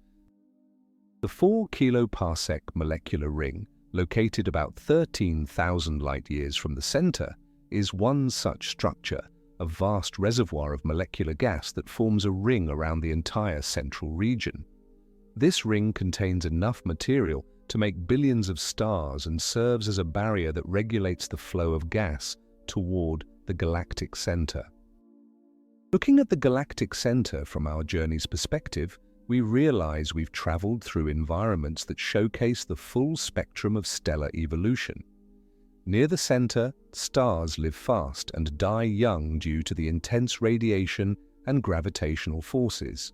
The 4 kiloparsec molecular ring, located about 13,000 light-years from the center, is one such structure, a vast reservoir of molecular gas that forms a ring around the entire central region. This ring contains enough material to make billions of stars and serves as a barrier that regulates the flow of gas toward the galactic center. Looking at the galactic center from our journey's perspective, we realize we've traveled through environments that showcase the full spectrum of stellar evolution. Near the center, stars live fast and die young due to the intense radiation and gravitational forces.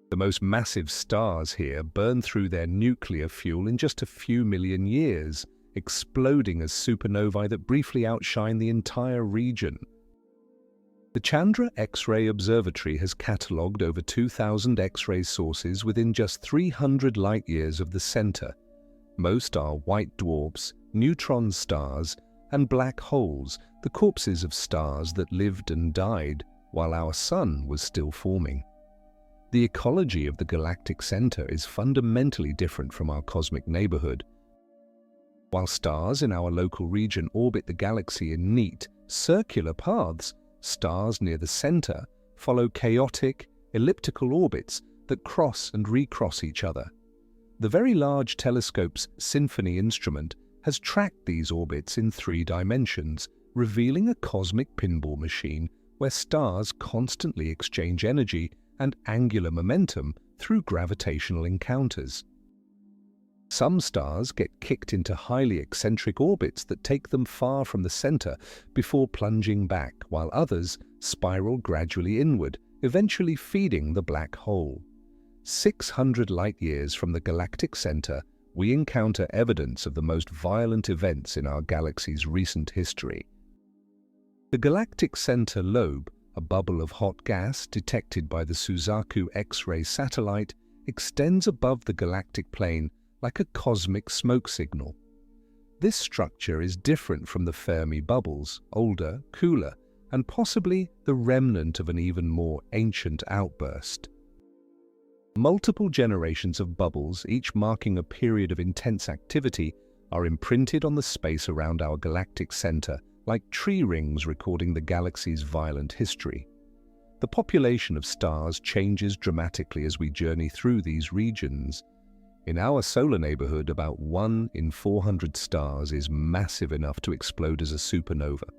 The most massive stars here burn through their nuclear fuel in just a few million years, exploding as supernovae that briefly outshine the entire region. The Chandra X-ray Observatory has catalogued over 2,000 X-ray sources within just 300 light-years of the center. Most are white dwarfs, neutron stars, and black holes, the corpses of stars that lived and died while our sun was still forming. The ecology of the galactic center is fundamentally different from our cosmic neighborhood. While stars in our local region orbit the galaxy in neat, circular paths, stars near the center follow chaotic, elliptical orbits that cross and recross each other. The Very Large Telescope's Symphony instrument has tracked these orbits in 3 dimensions, revealing a cosmic pinball machine where stars constantly exchange energy and angular momentum through gravitational encounters. Some stars get kicked into highly eccentric orbits that take them far from the center before plunging back, while others spiral gradually inward, eventually feeding the black hole. 600 light-years from the galactic center, we encounter evidence of the most violent events in our galaxy's recent history. The galactic center lobe, a bubble of hot gas detected by the Suzaku X-ray satellite, extends above the galactic plane like a cosmic smoke signal. This structure is different from the Fermi bubbles, older, cooler, and possibly the remnant of an even more ancient outburst. Multiple generations of bubbles, each marking a period of intense activity, are imprinted on the space around our galactic center, like tree rings recording the galaxy's violent history. The population of stars changes dramatically as we journey through these regions. In our solar neighborhood, about 1 in 400 stars is massive enough to explode as a supernova.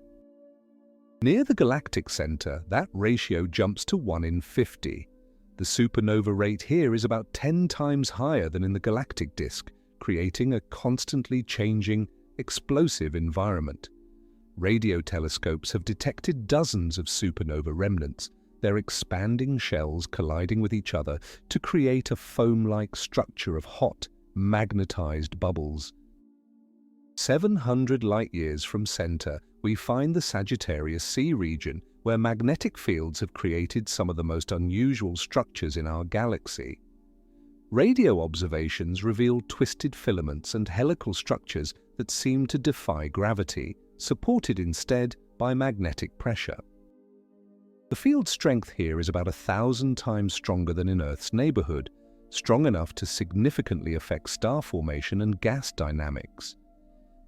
Near the galactic center, that ratio jumps to 1 in 50. The supernova rate here is about 10 times higher than in the galactic disk, creating a constantly changing, explosive environment. Radio telescopes have detected dozens of supernova remnants, their expanding shells colliding with each other to create a foam-like structure of hot, magnetized bubbles. 700 light-years from center, we find the Sagittarius A region, where magnetic fields have created some of the most unusual structures in our galaxy. Radio observations reveal twisted filaments and helical structures that seem to defy gravity, supported instead by magnetic pressure. The field strength here is about 1,000 times stronger than in Earth's neighborhood, strong enough to significantly affect star formation and gas dynamics.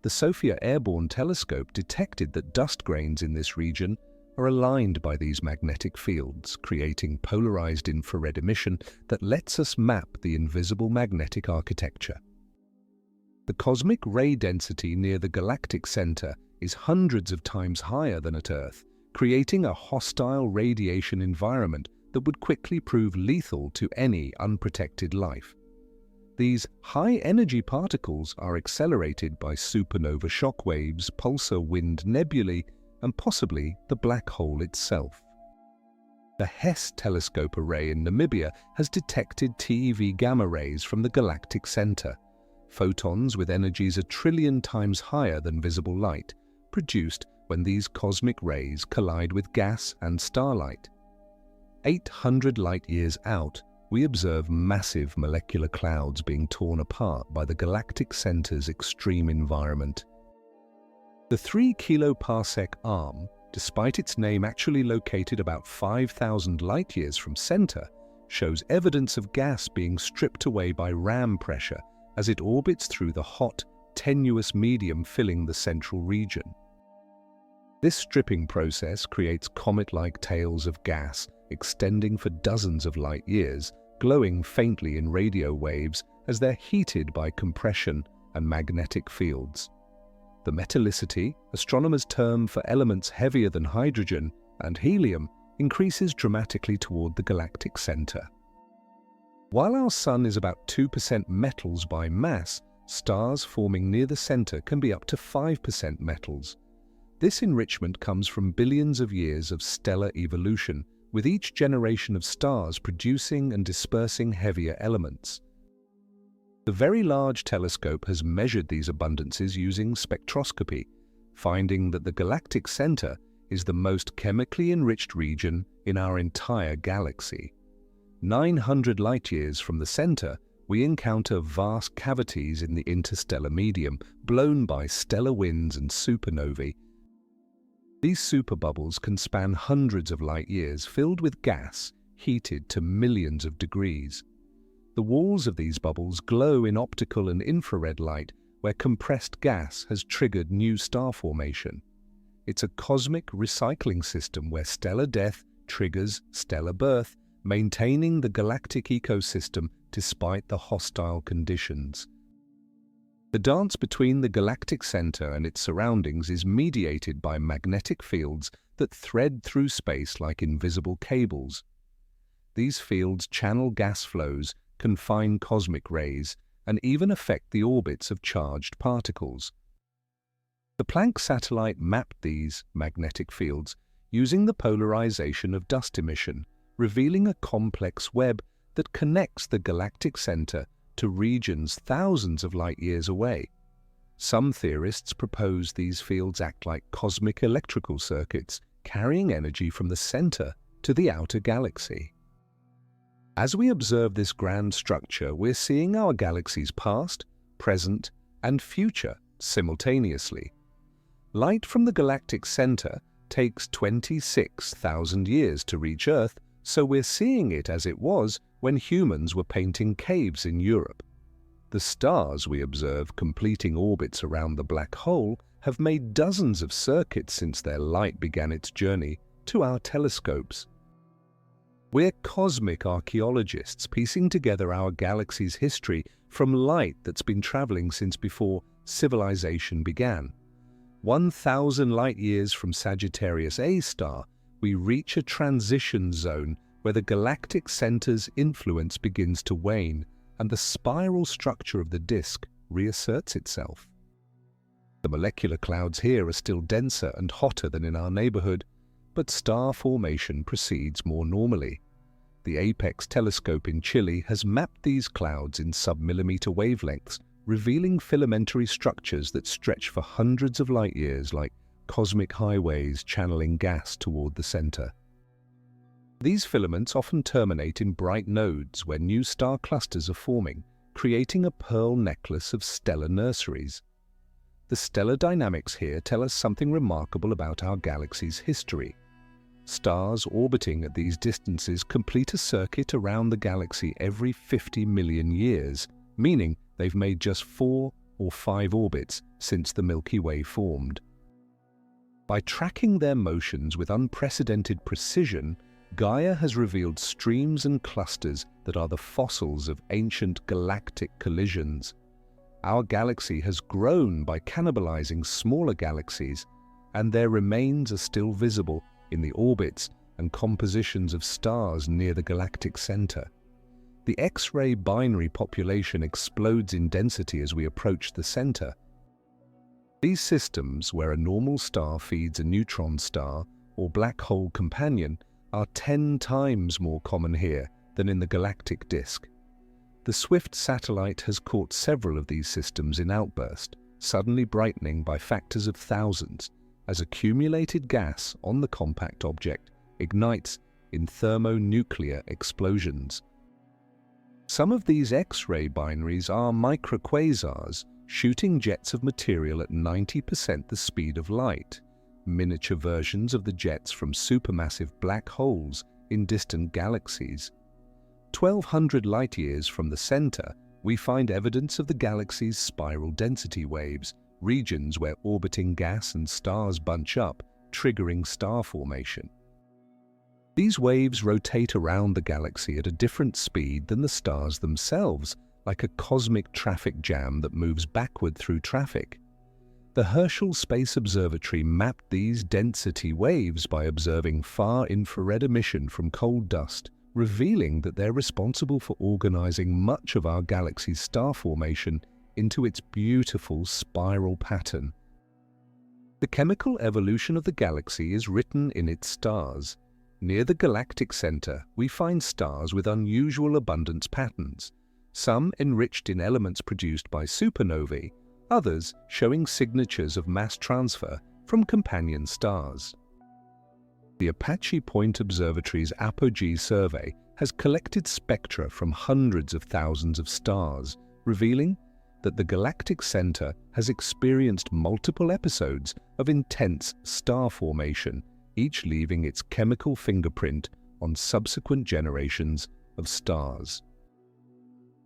The SOFIA Airborne Telescope detected that dust grains in this region are aligned by these magnetic fields, creating polarized infrared emission that lets us map the invisible magnetic architecture. The cosmic ray density near the galactic center is hundreds of times higher than at Earth, creating a hostile radiation environment that would quickly prove lethal to any unprotected life. These high-energy particles are accelerated by supernova shockwaves, pulsar wind nebulae, and possibly the black hole itself. The HESS telescope array in Namibia has detected TeV gamma rays from the galactic center, photons with energies 1 trillion times higher than visible light, produced when these cosmic rays collide with gas and starlight. 800 light-years out, we observe massive molecular clouds being torn apart by the galactic center's extreme environment. The 3 kiloparsec arm, despite its name actually located about 5,000 light-years from center, shows evidence of gas being stripped away by ram pressure as it orbits through the hot, tenuous medium filling the central region. This stripping process creates comet-like tails of gas extending for dozens of light-years, glowing faintly in radio waves as they're heated by compression and magnetic fields. The metallicity, astronomers' term for elements heavier than hydrogen and helium, increases dramatically toward the galactic center. While our Sun is about 2% metals by mass, stars forming near the center can be up to 5% metals. This enrichment comes from billions of years of stellar evolution, with each generation of stars producing and dispersing heavier elements. The Very Large Telescope has measured these abundances using spectroscopy, finding that the galactic center is the most chemically enriched region in our entire galaxy. 900 light-years from the center, we encounter vast cavities in the interstellar medium, blown by stellar winds and supernovae. These superbubbles can span hundreds of light-years, filled with gas, heated to millions of degrees. The walls of these bubbles glow in optical and infrared light, where compressed gas has triggered new star formation. It's a cosmic recycling system where stellar death triggers stellar birth, maintaining the galactic ecosystem despite the hostile conditions. The dance between the galactic center and its surroundings is mediated by magnetic fields that thread through space like invisible cables. These fields channel gas flows, confine cosmic rays, and even affect the orbits of charged particles. The Planck satellite mapped these magnetic fields using the polarization of dust emission, revealing a complex web that connects the galactic center to regions thousands of light-years away. Some theorists propose these fields act like cosmic electrical circuits, carrying energy from the center to the outer galaxy. As we observe this grand structure, we're seeing our galaxy's past, present, and future simultaneously. Light from the galactic center takes 26,000 years to reach Earth, so we're seeing it as it was when humans were painting caves in Europe. The stars we observe completing orbits around the black hole have made dozens of circuits since their light began its journey to our telescopes. We're cosmic archaeologists piecing together our galaxy's history from light that's been traveling since before civilization began. 1,000 light-years from Sagittarius A star, we reach a transition zone where the galactic center's influence begins to wane and the spiral structure of the disk reasserts itself. The molecular clouds here are still denser and hotter than in our neighborhood, but star formation proceeds more normally. The Apex telescope in Chile has mapped these clouds in sub-millimeter wavelengths, revealing filamentary structures that stretch for hundreds of light-years like cosmic highways channeling gas toward the center. These filaments often terminate in bright nodes where new star clusters are forming, creating a pearl necklace of stellar nurseries. The stellar dynamics here tell us something remarkable about our galaxy's history. Stars orbiting at these distances complete a circuit around the galaxy every 50 million years, meaning they've made just 4 or 5 orbits since the Milky Way formed. By tracking their motions with unprecedented precision, Gaia has revealed streams and clusters that are the fossils of ancient galactic collisions. Our galaxy has grown by cannibalizing smaller galaxies, and their remains are still visible in the orbits and compositions of stars near the galactic center. The X-ray binary population explodes in density as we approach the center. These systems, where a normal star feeds a neutron star or black hole companion, are 10 times more common here than in the galactic disk. The Swift satellite has caught several of these systems in outburst, suddenly brightening by factors of thousands, as accumulated gas on the compact object ignites in thermonuclear explosions. Some of these X-ray binaries are microquasars, shooting jets of material at 90% the speed of light, miniature versions of the jets from supermassive black holes in distant galaxies. 1,200 light-years from the center, we find evidence of the galaxy's spiral density waves, regions where orbiting gas and stars bunch up, triggering star formation. These waves rotate around the galaxy at a different speed than the stars themselves, like a cosmic traffic jam that moves backward through traffic. The Herschel Space Observatory mapped these density waves by observing far-infrared emission from cold dust, revealing that they're responsible for organizing much of our galaxy's star formation into its beautiful spiral pattern. The chemical evolution of the galaxy is written in its stars. Near the galactic center, we find stars with unusual abundance patterns, some enriched in elements produced by supernovae, others showing signatures of mass transfer from companion stars. The Apache Point Observatory's Apogee survey has collected spectra from hundreds of thousands of stars, revealing that the galactic center has experienced multiple episodes of intense star formation, each leaving its chemical fingerprint on subsequent generations of stars.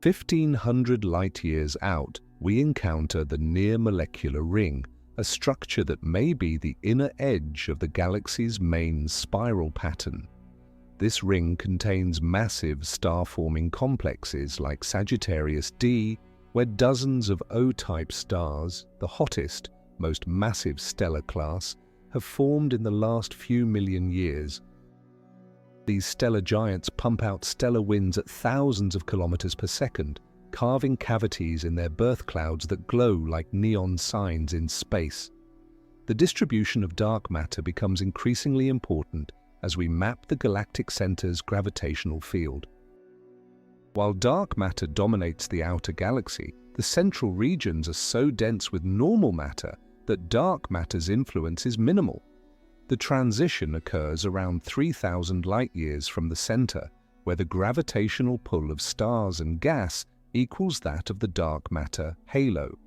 1,500 light-years out, we encounter the near-molecular ring, a structure that may be the inner edge of the galaxy's main spiral pattern. This ring contains massive star-forming complexes like Sagittarius D, where dozens of O-type stars, the hottest, most massive stellar class, have formed in the last few million years. These stellar giants pump out stellar winds at thousands of kilometers per second, carving cavities in their birth clouds that glow like neon signs in space. The distribution of dark matter becomes increasingly important as we map the galactic center's gravitational field. While dark matter dominates the outer galaxy, the central regions are so dense with normal matter that dark matter's influence is minimal. The transition occurs around 3,000 light-years from the center, where the gravitational pull of stars and gas equals that of the dark matter halo.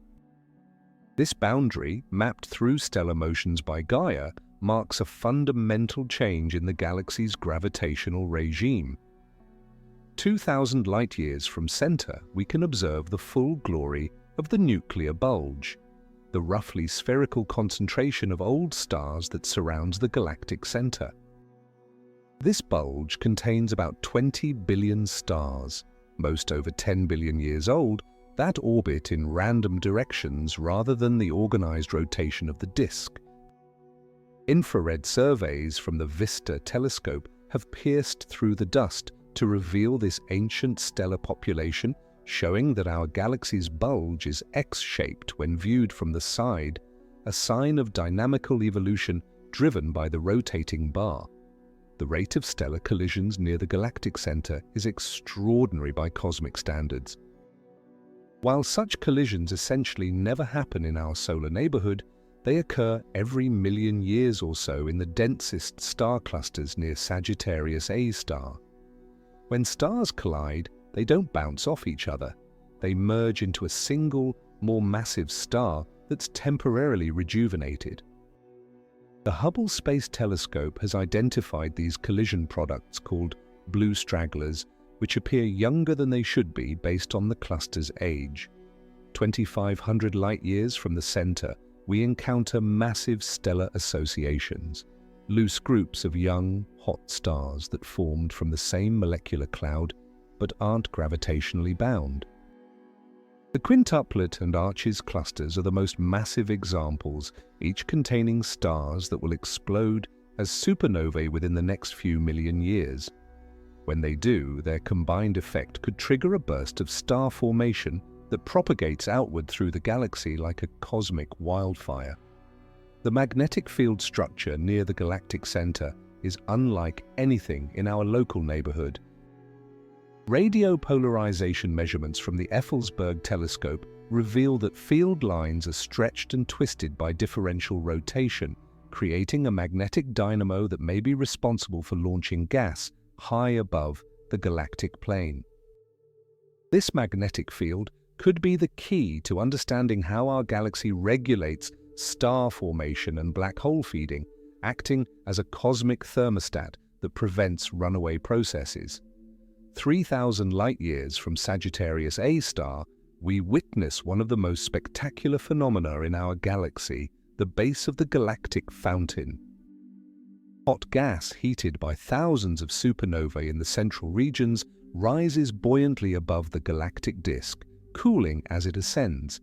This boundary, mapped through stellar motions by Gaia, marks a fundamental change in the galaxy's gravitational regime. 2,000 light-years from center, we can observe the full glory of the nuclear bulge, the roughly spherical concentration of old stars that surrounds the galactic center. This bulge contains about 20 billion stars, most over 10 billion years old, that orbit in random directions rather than the organized rotation of the disk. Infrared surveys from the Vista telescope have pierced through the dust to reveal this ancient stellar population, showing that our galaxy's bulge is X-shaped when viewed from the side, a sign of dynamical evolution driven by the rotating bar. The rate of stellar collisions near the galactic center is extraordinary by cosmic standards. While such collisions essentially never happen in our solar neighborhood, they occur every million years or so in the densest star clusters near Sagittarius A star. When stars collide, they don't bounce off each other. They merge into a single, more massive star that's temporarily rejuvenated. The Hubble Space Telescope has identified these collision products called blue stragglers, which appear younger than they should be based on the cluster's age. 2,500 light-years from the center, we encounter massive stellar associations, loose groups of young, hot stars that formed from the same molecular cloud but aren't gravitationally bound. The quintuplet and Arches clusters are the most massive examples, each containing stars that will explode as supernovae within the next few million years. When they do, their combined effect could trigger a burst of star formation that propagates outward through the galaxy like a cosmic wildfire. The magnetic field structure near the galactic center is unlike anything in our local neighborhood. Radio polarization measurements from the Effelsberg telescope reveal that field lines are stretched and twisted by differential rotation, creating a magnetic dynamo that may be responsible for launching gas high above the galactic plane. This magnetic field could be the key to understanding how our galaxy regulates star formation and black hole feeding, acting as a cosmic thermostat that prevents runaway processes. 3,000 light-years from Sagittarius A star, we witness one of the most spectacular phenomena in our galaxy, the base of the galactic fountain. Hot gas heated by thousands of supernovae in the central regions rises buoyantly above the galactic disk, cooling as it ascends.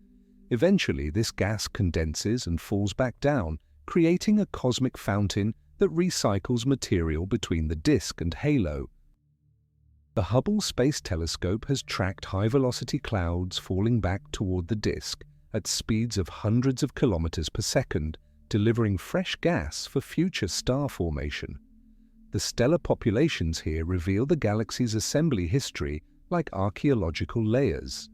Eventually, this gas condenses and falls back down, creating a cosmic fountain that recycles material between the disk and halo. The Hubble Space Telescope has tracked high-velocity clouds falling back toward the disk at speeds of hundreds of kilometers per second, delivering fresh gas for future star formation. The stellar populations here reveal the galaxy's assembly history like archaeological layers.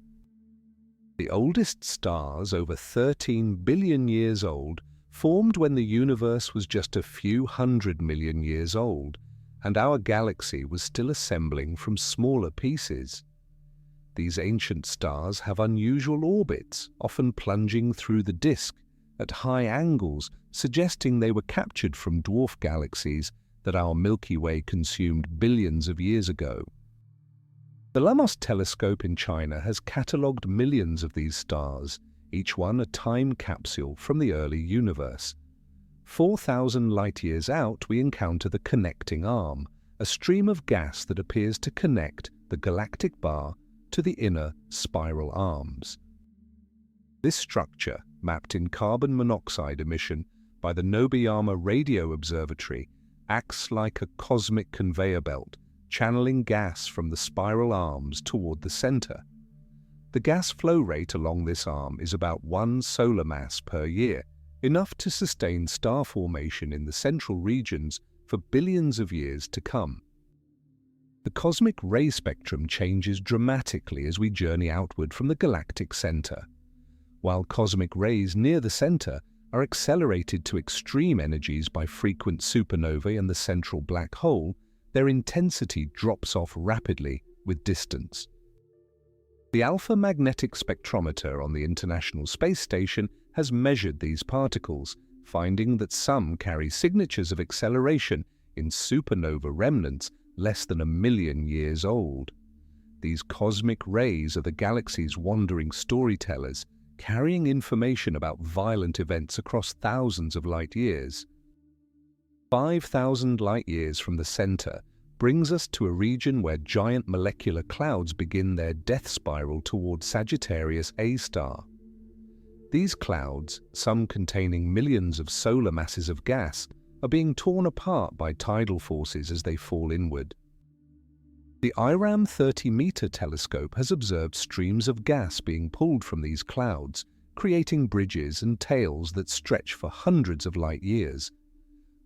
The oldest stars, over 13 billion years old, formed when the universe was just a few 100 million years old, and our galaxy was still assembling from smaller pieces. These ancient stars have unusual orbits, often plunging through the disk at high angles, suggesting they were captured from dwarf galaxies that our Milky Way consumed billions of years ago. The LAMOS telescope in China has catalogued millions of these stars, each one a time capsule from the early universe. 4,000 light-years out, we encounter the connecting arm, a stream of gas that appears to connect the galactic bar to the inner spiral arms. This structure, mapped in carbon monoxide emission by the Nobuyama Radio Observatory, acts like a cosmic conveyor belt, channeling gas from the spiral arms toward the center. The gas flow rate along this arm is about 1 solar mass per year, enough to sustain star formation in the central regions for billions of years to come. The cosmic ray spectrum changes dramatically as we journey outward from the galactic center. While cosmic rays near the center are accelerated to extreme energies by frequent supernovae and the central black hole, their intensity drops off rapidly with distance. The Alpha Magnetic Spectrometer on the International Space Station has measured these particles, finding that some carry signatures of acceleration in supernova remnants less than 1 million years old. These cosmic rays are the galaxy's wandering storytellers, carrying information about violent events across thousands of light years. 5,000 light-years from the center brings us to a region where giant molecular clouds begin their death spiral toward Sagittarius A star. These clouds, some containing millions of solar masses of gas, are being torn apart by tidal forces as they fall inward. The IRAM 30-meter telescope has observed streams of gas being pulled from these clouds, creating bridges and tails that stretch for hundreds of light years.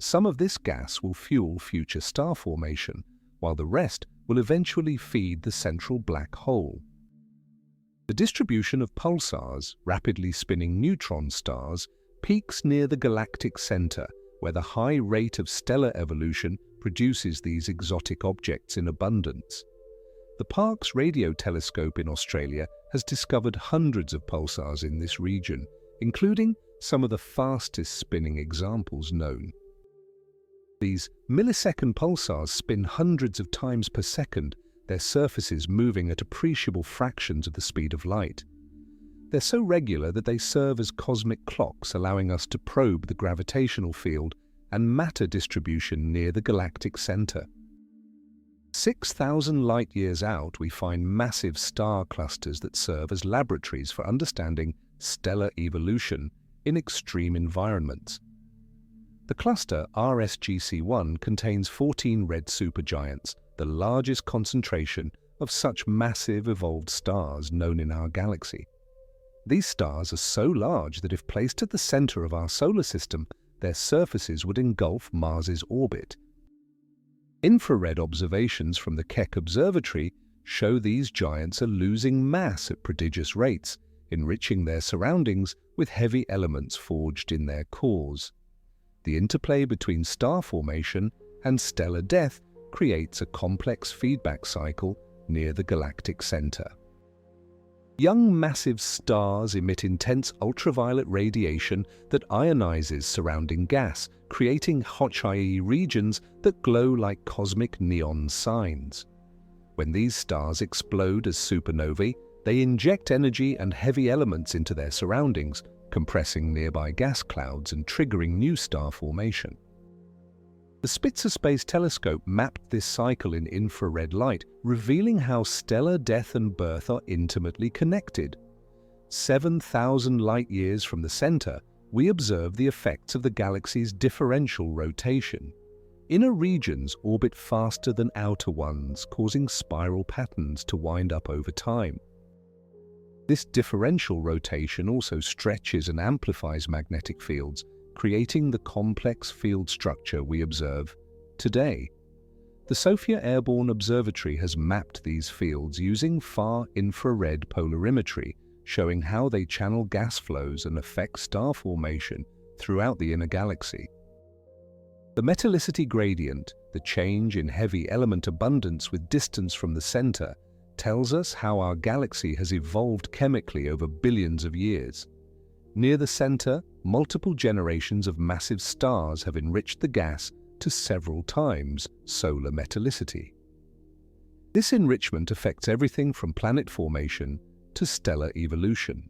Some of this gas will fuel future star formation, while the rest will eventually feed the central black hole. The distribution of pulsars, rapidly spinning neutron stars, peaks near the galactic center, where the high rate of stellar evolution produces these exotic objects in abundance. The Parkes Radio Telescope in Australia has discovered hundreds of pulsars in this region, including some of the fastest spinning examples known. These millisecond pulsars spin hundreds of times per second, their surfaces moving at appreciable fractions of the speed of light. They're so regular that they serve as cosmic clocks, allowing us to probe the gravitational field and matter distribution near the galactic center. 6,000 light-years out, we find massive star clusters that serve as laboratories for understanding stellar evolution in extreme environments. The cluster RSGC-1 contains 14 red supergiants, the largest concentration of such massive evolved stars known in our galaxy. These stars are so large that if placed at the center of our solar system, their surfaces would engulf Mars's orbit. Infrared observations from the Keck Observatory show these giants are losing mass at prodigious rates, enriching their surroundings with heavy elements forged in their cores. The interplay between star formation and stellar death creates a complex feedback cycle near the galactic center. Young massive stars emit intense ultraviolet radiation that ionizes surrounding gas, creating Hyades regions that glow like cosmic neon signs. When these stars explode as supernovae, they inject energy and heavy elements into their surroundings, compressing nearby gas clouds and triggering new star formation. The Spitzer Space Telescope mapped this cycle in infrared light, revealing how stellar death and birth are intimately connected. 7,000 light-years from the center, we observe the effects of the galaxy's differential rotation. Inner regions orbit faster than outer ones, causing spiral patterns to wind up over time. This differential rotation also stretches and amplifies magnetic fields, creating the complex field structure we observe today. The Sophia Airborne Observatory has mapped these fields using far-infrared polarimetry, showing how they channel gas flows and affect star formation throughout the inner galaxy. The metallicity gradient, the change in heavy element abundance with distance from the center, tells us how our galaxy has evolved chemically over billions of years. Near the center, multiple generations of massive stars have enriched the gas to several times solar metallicity. This enrichment affects everything from planet formation to stellar evolution.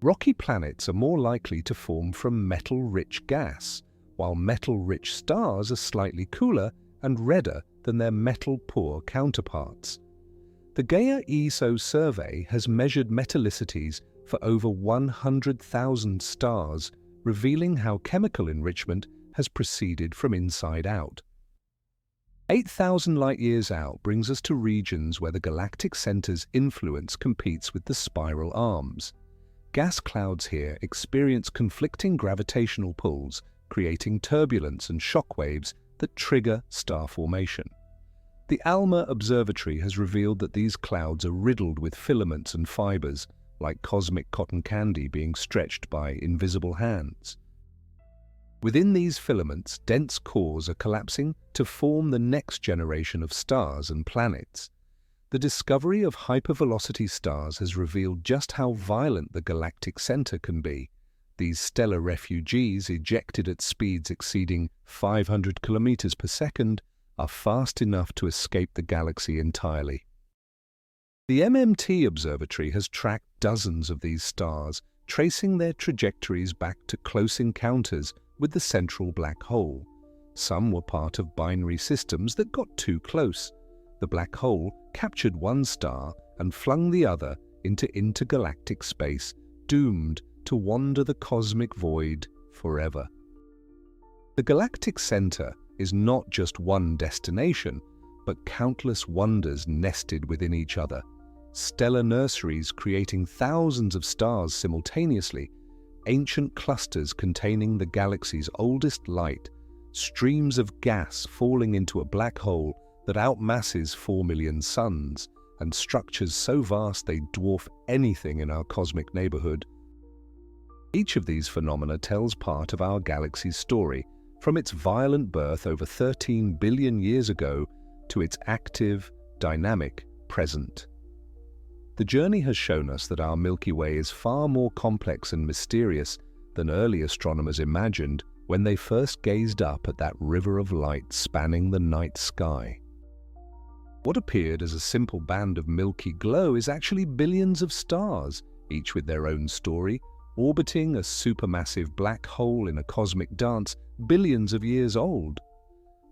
Rocky planets are more likely to form from metal-rich gas, while metal-rich stars are slightly cooler and redder than their metal-poor counterparts. The Gaia ESO survey has measured metallicities for over 100,000 stars, revealing how chemical enrichment has proceeded from inside out. 8,000 light-years out brings us to regions where the galactic center's influence competes with the spiral arms. Gas clouds here experience conflicting gravitational pulls, creating turbulence and shock waves that trigger star formation. The ALMA observatory has revealed that these clouds are riddled with filaments and fibers, like cosmic cotton candy being stretched by invisible hands. Within these filaments, dense cores are collapsing to form the next generation of stars and planets. The discovery of hypervelocity stars has revealed just how violent the galactic center can be. These stellar refugees, ejected at speeds exceeding 500 kilometers per second, are fast enough to escape the galaxy entirely. The MMT Observatory has tracked dozens of these stars, tracing their trajectories back to close encounters with the central black hole. Some were part of binary systems that got too close. The black hole captured one star and flung the other into intergalactic space, doomed to wander the cosmic void forever. The galactic center is not just one destination, but countless wonders nested within each other. Stellar nurseries creating thousands of stars simultaneously, ancient clusters containing the galaxy's oldest light, streams of gas falling into a black hole that outmasses 4 million suns, and structures so vast they dwarf anything in our cosmic neighborhood. Each of these phenomena tells part of our galaxy's story, from its violent birth over 13 billion years ago to its active, dynamic present. The journey has shown us that our Milky Way is far more complex and mysterious than early astronomers imagined when they first gazed up at that river of light spanning the night sky. What appeared as a simple band of milky glow is actually billions of stars, each with their own story, orbiting a supermassive black hole in a cosmic dance billions of years old.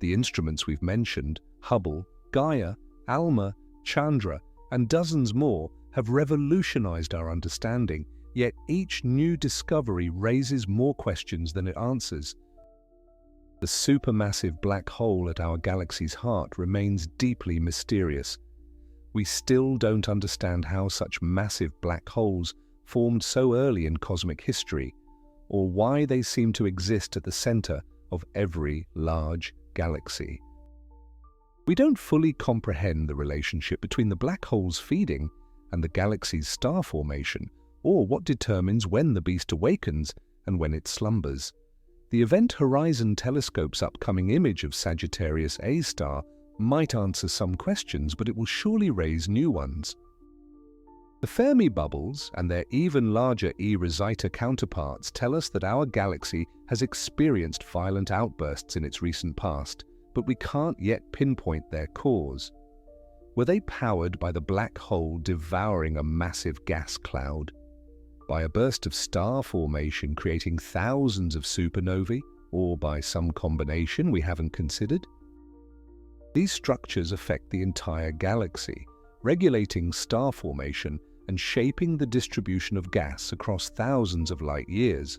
The instruments we've mentioned, Hubble, Gaia, ALMA, Chandra, and dozens more, have revolutionized our understanding, yet each new discovery raises more questions than it answers. The supermassive black hole at our galaxy's heart remains deeply mysterious. We still don't understand how such massive black holes formed so early in cosmic history, or why they seem to exist at the center of every large galaxy. We don't fully comprehend the relationship between the black hole's feeding and the galaxy's star formation, or what determines when the beast awakens and when it slumbers. The Event Horizon Telescope's upcoming image of Sagittarius A star might answer some questions, but it will surely raise new ones. The Fermi bubbles and their even larger E-Rosetta counterparts tell us that our galaxy has experienced violent outbursts in its recent past, but we can't yet pinpoint their cause. Were they powered by the black hole devouring a massive gas cloud? By a burst of star formation creating thousands of supernovae, or by some combination we haven't considered? These structures affect the entire galaxy, regulating star formation and shaping the distribution of gas across thousands of light years.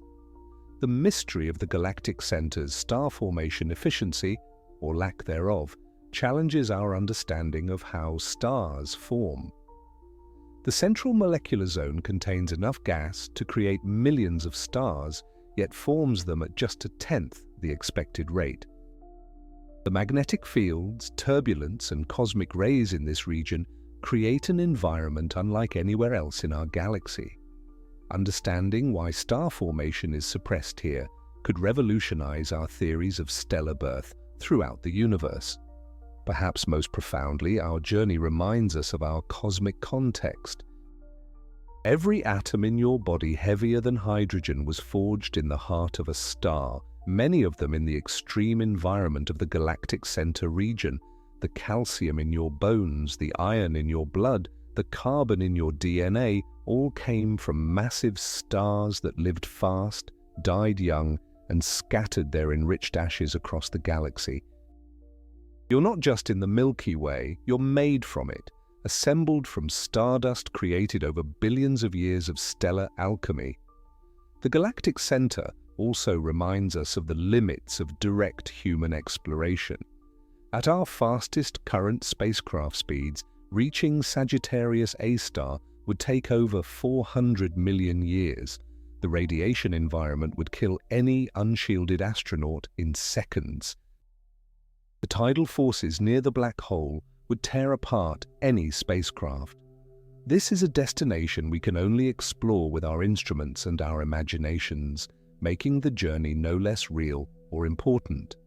The mystery of the galactic center's star formation efficiency, or lack thereof, challenges our understanding of how stars form. The central molecular zone contains enough gas to create millions of stars, yet forms them at just a tenth the expected rate. The magnetic fields, turbulence, and cosmic rays in this region create an environment unlike anywhere else in our galaxy. Understanding why star formation is suppressed here could revolutionize our theories of stellar birth throughout the universe. Perhaps most profoundly, our journey reminds us of our cosmic context. Every atom in your body heavier than hydrogen was forged in the heart of a star, many of them in the extreme environment of the galactic center region. The calcium in your bones, the iron in your blood, the carbon in your DNA all came from massive stars that lived fast, died young, and scattered their enriched ashes across the galaxy. You're not just in the Milky Way, you're made from it, assembled from stardust created over billions of years of stellar alchemy. The galactic center also reminds us of the limits of direct human exploration. At our fastest current spacecraft speeds, reaching Sagittarius A star would take over 400 million years. The radiation environment would kill any unshielded astronaut in seconds. The tidal forces near the black hole would tear apart any spacecraft. This is a destination we can only explore with our instruments and our imaginations, making the journey no less real or important.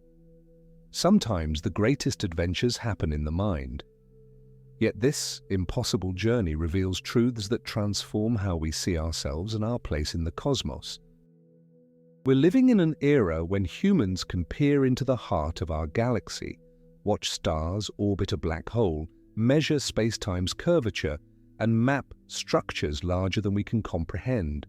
Sometimes the greatest adventures happen in the mind. Yet this impossible journey reveals truths that transform how we see ourselves and our place in the cosmos. We're living in an era when humans can peer into the heart of our galaxy, watch stars orbit a black hole, measure spacetime's curvature, and map structures larger than we can comprehend.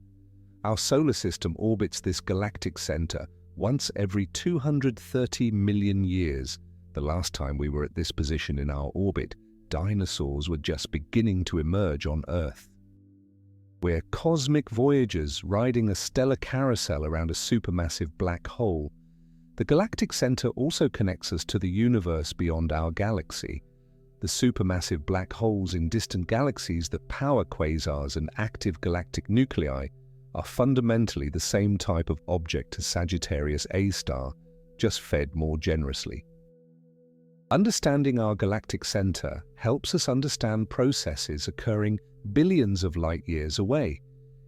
Our solar system orbits this galactic center once every 230 million years. The last time we were at this position in our orbit, dinosaurs were just beginning to emerge on Earth. We're cosmic voyagers riding a stellar carousel around a supermassive black hole. The galactic center also connects us to the universe beyond our galaxy. The supermassive black holes in distant galaxies that power quasars and active galactic nuclei are fundamentally the same type of object as Sagittarius A star, just fed more generously. Understanding our galactic center helps us understand processes occurring billions of light years away,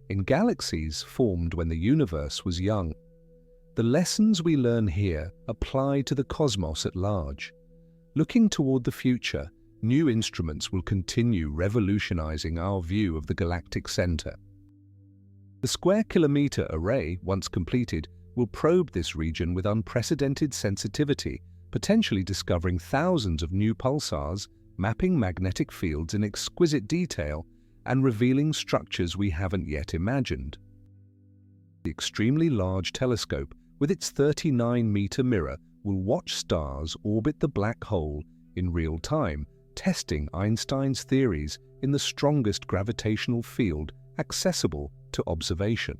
in galaxies formed when the universe was young. The lessons we learn here apply to the cosmos at large. Looking toward the future, new instruments will continue revolutionizing our view of the galactic center. The Square Kilometre Array, once completed, will probe this region with unprecedented sensitivity, potentially discovering thousands of new pulsars, mapping magnetic fields in exquisite detail, and revealing structures we haven't yet imagined. The extremely large telescope, with its 39-meter mirror, will watch stars orbit the black hole in real time, testing Einstein's theories in the strongest gravitational field accessible to observation.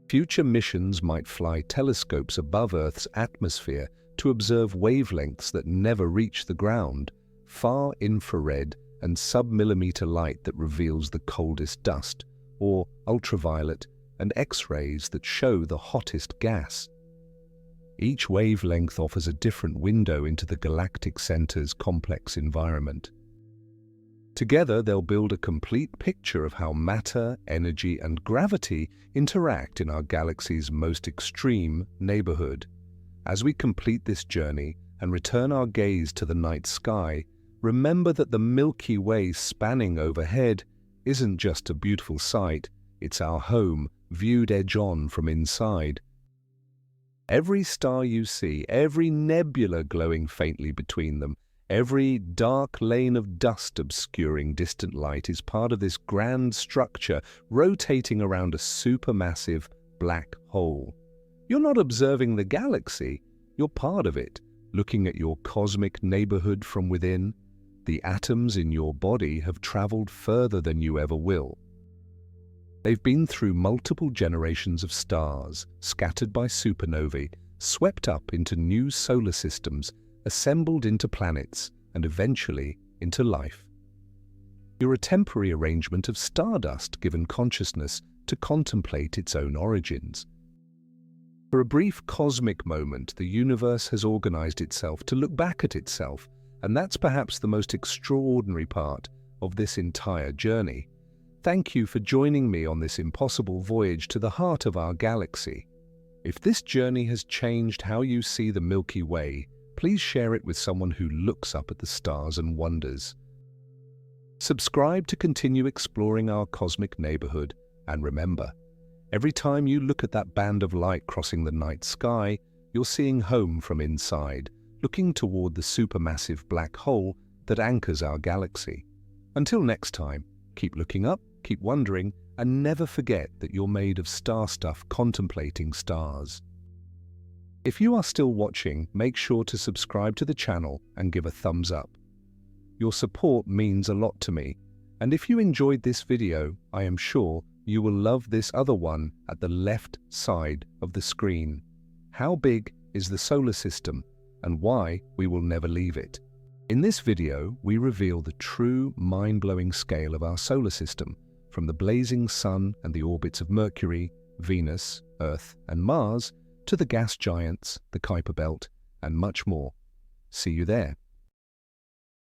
Future missions might fly telescopes above Earth's atmosphere to observe wavelengths that never reach the ground, far infrared and sub-millimeter light that reveals the coldest dust, or ultraviolet and X-rays that show the hottest gas. Each wavelength offers a different window into the galactic center's complex environment. Together, they'll build a complete picture of how matter, energy, and gravity interact in our galaxy's most extreme neighborhood. As we complete this journey and return our gaze to the night sky, remember that the Milky Way spanning overhead isn't just a beautiful sight, it's our home, viewed edge-on from inside. Every star you see, every nebula glowing faintly between them, every dark lane of dust obscuring distant light is part of this grand structure rotating around a supermassive black hole. You're not observing the galaxy, you're part of it, looking at your cosmic neighborhood from within. The atoms in your body have traveled further than you ever will. They've been through multiple generations of stars, scattered by supernovae, swept up into new solar systems, assembled into planets, and eventually into life. You're a temporary arrangement of stardust given consciousness to contemplate its own origins. For a brief cosmic moment, the universe has organized itself to look back at itself, and that's perhaps the most extraordinary part of this entire journey. Thank you for joining me on this impossible voyage to the heart of our galaxy. If this journey has changed how you see the Milky Way, please share it with someone who looks up at the stars and wonders. Subscribe to continue exploring our cosmic neighborhood, and remember, every time you look at that band of light crossing the night sky, you're seeing home from inside, looking toward the supermassive black hole that anchors our galaxy. Until next time, keep looking up, keep wondering, and never forget that you're made of star stuff contemplating stars. If you are still watching, make sure to subscribe to the channel and give a thumbs up. Your support means a lot to me, and if you enjoyed this video, I am sure you will love this other one at the left side of the screen. How big is the solar system, and why we will never leave it? In this video, we reveal the true mind-blowing scale of our solar system, from the blazing sun and the orbits of Mercury, Venus, Earth, and Mars, to the gas giants, the Kuiper Belt, and much more. See you there.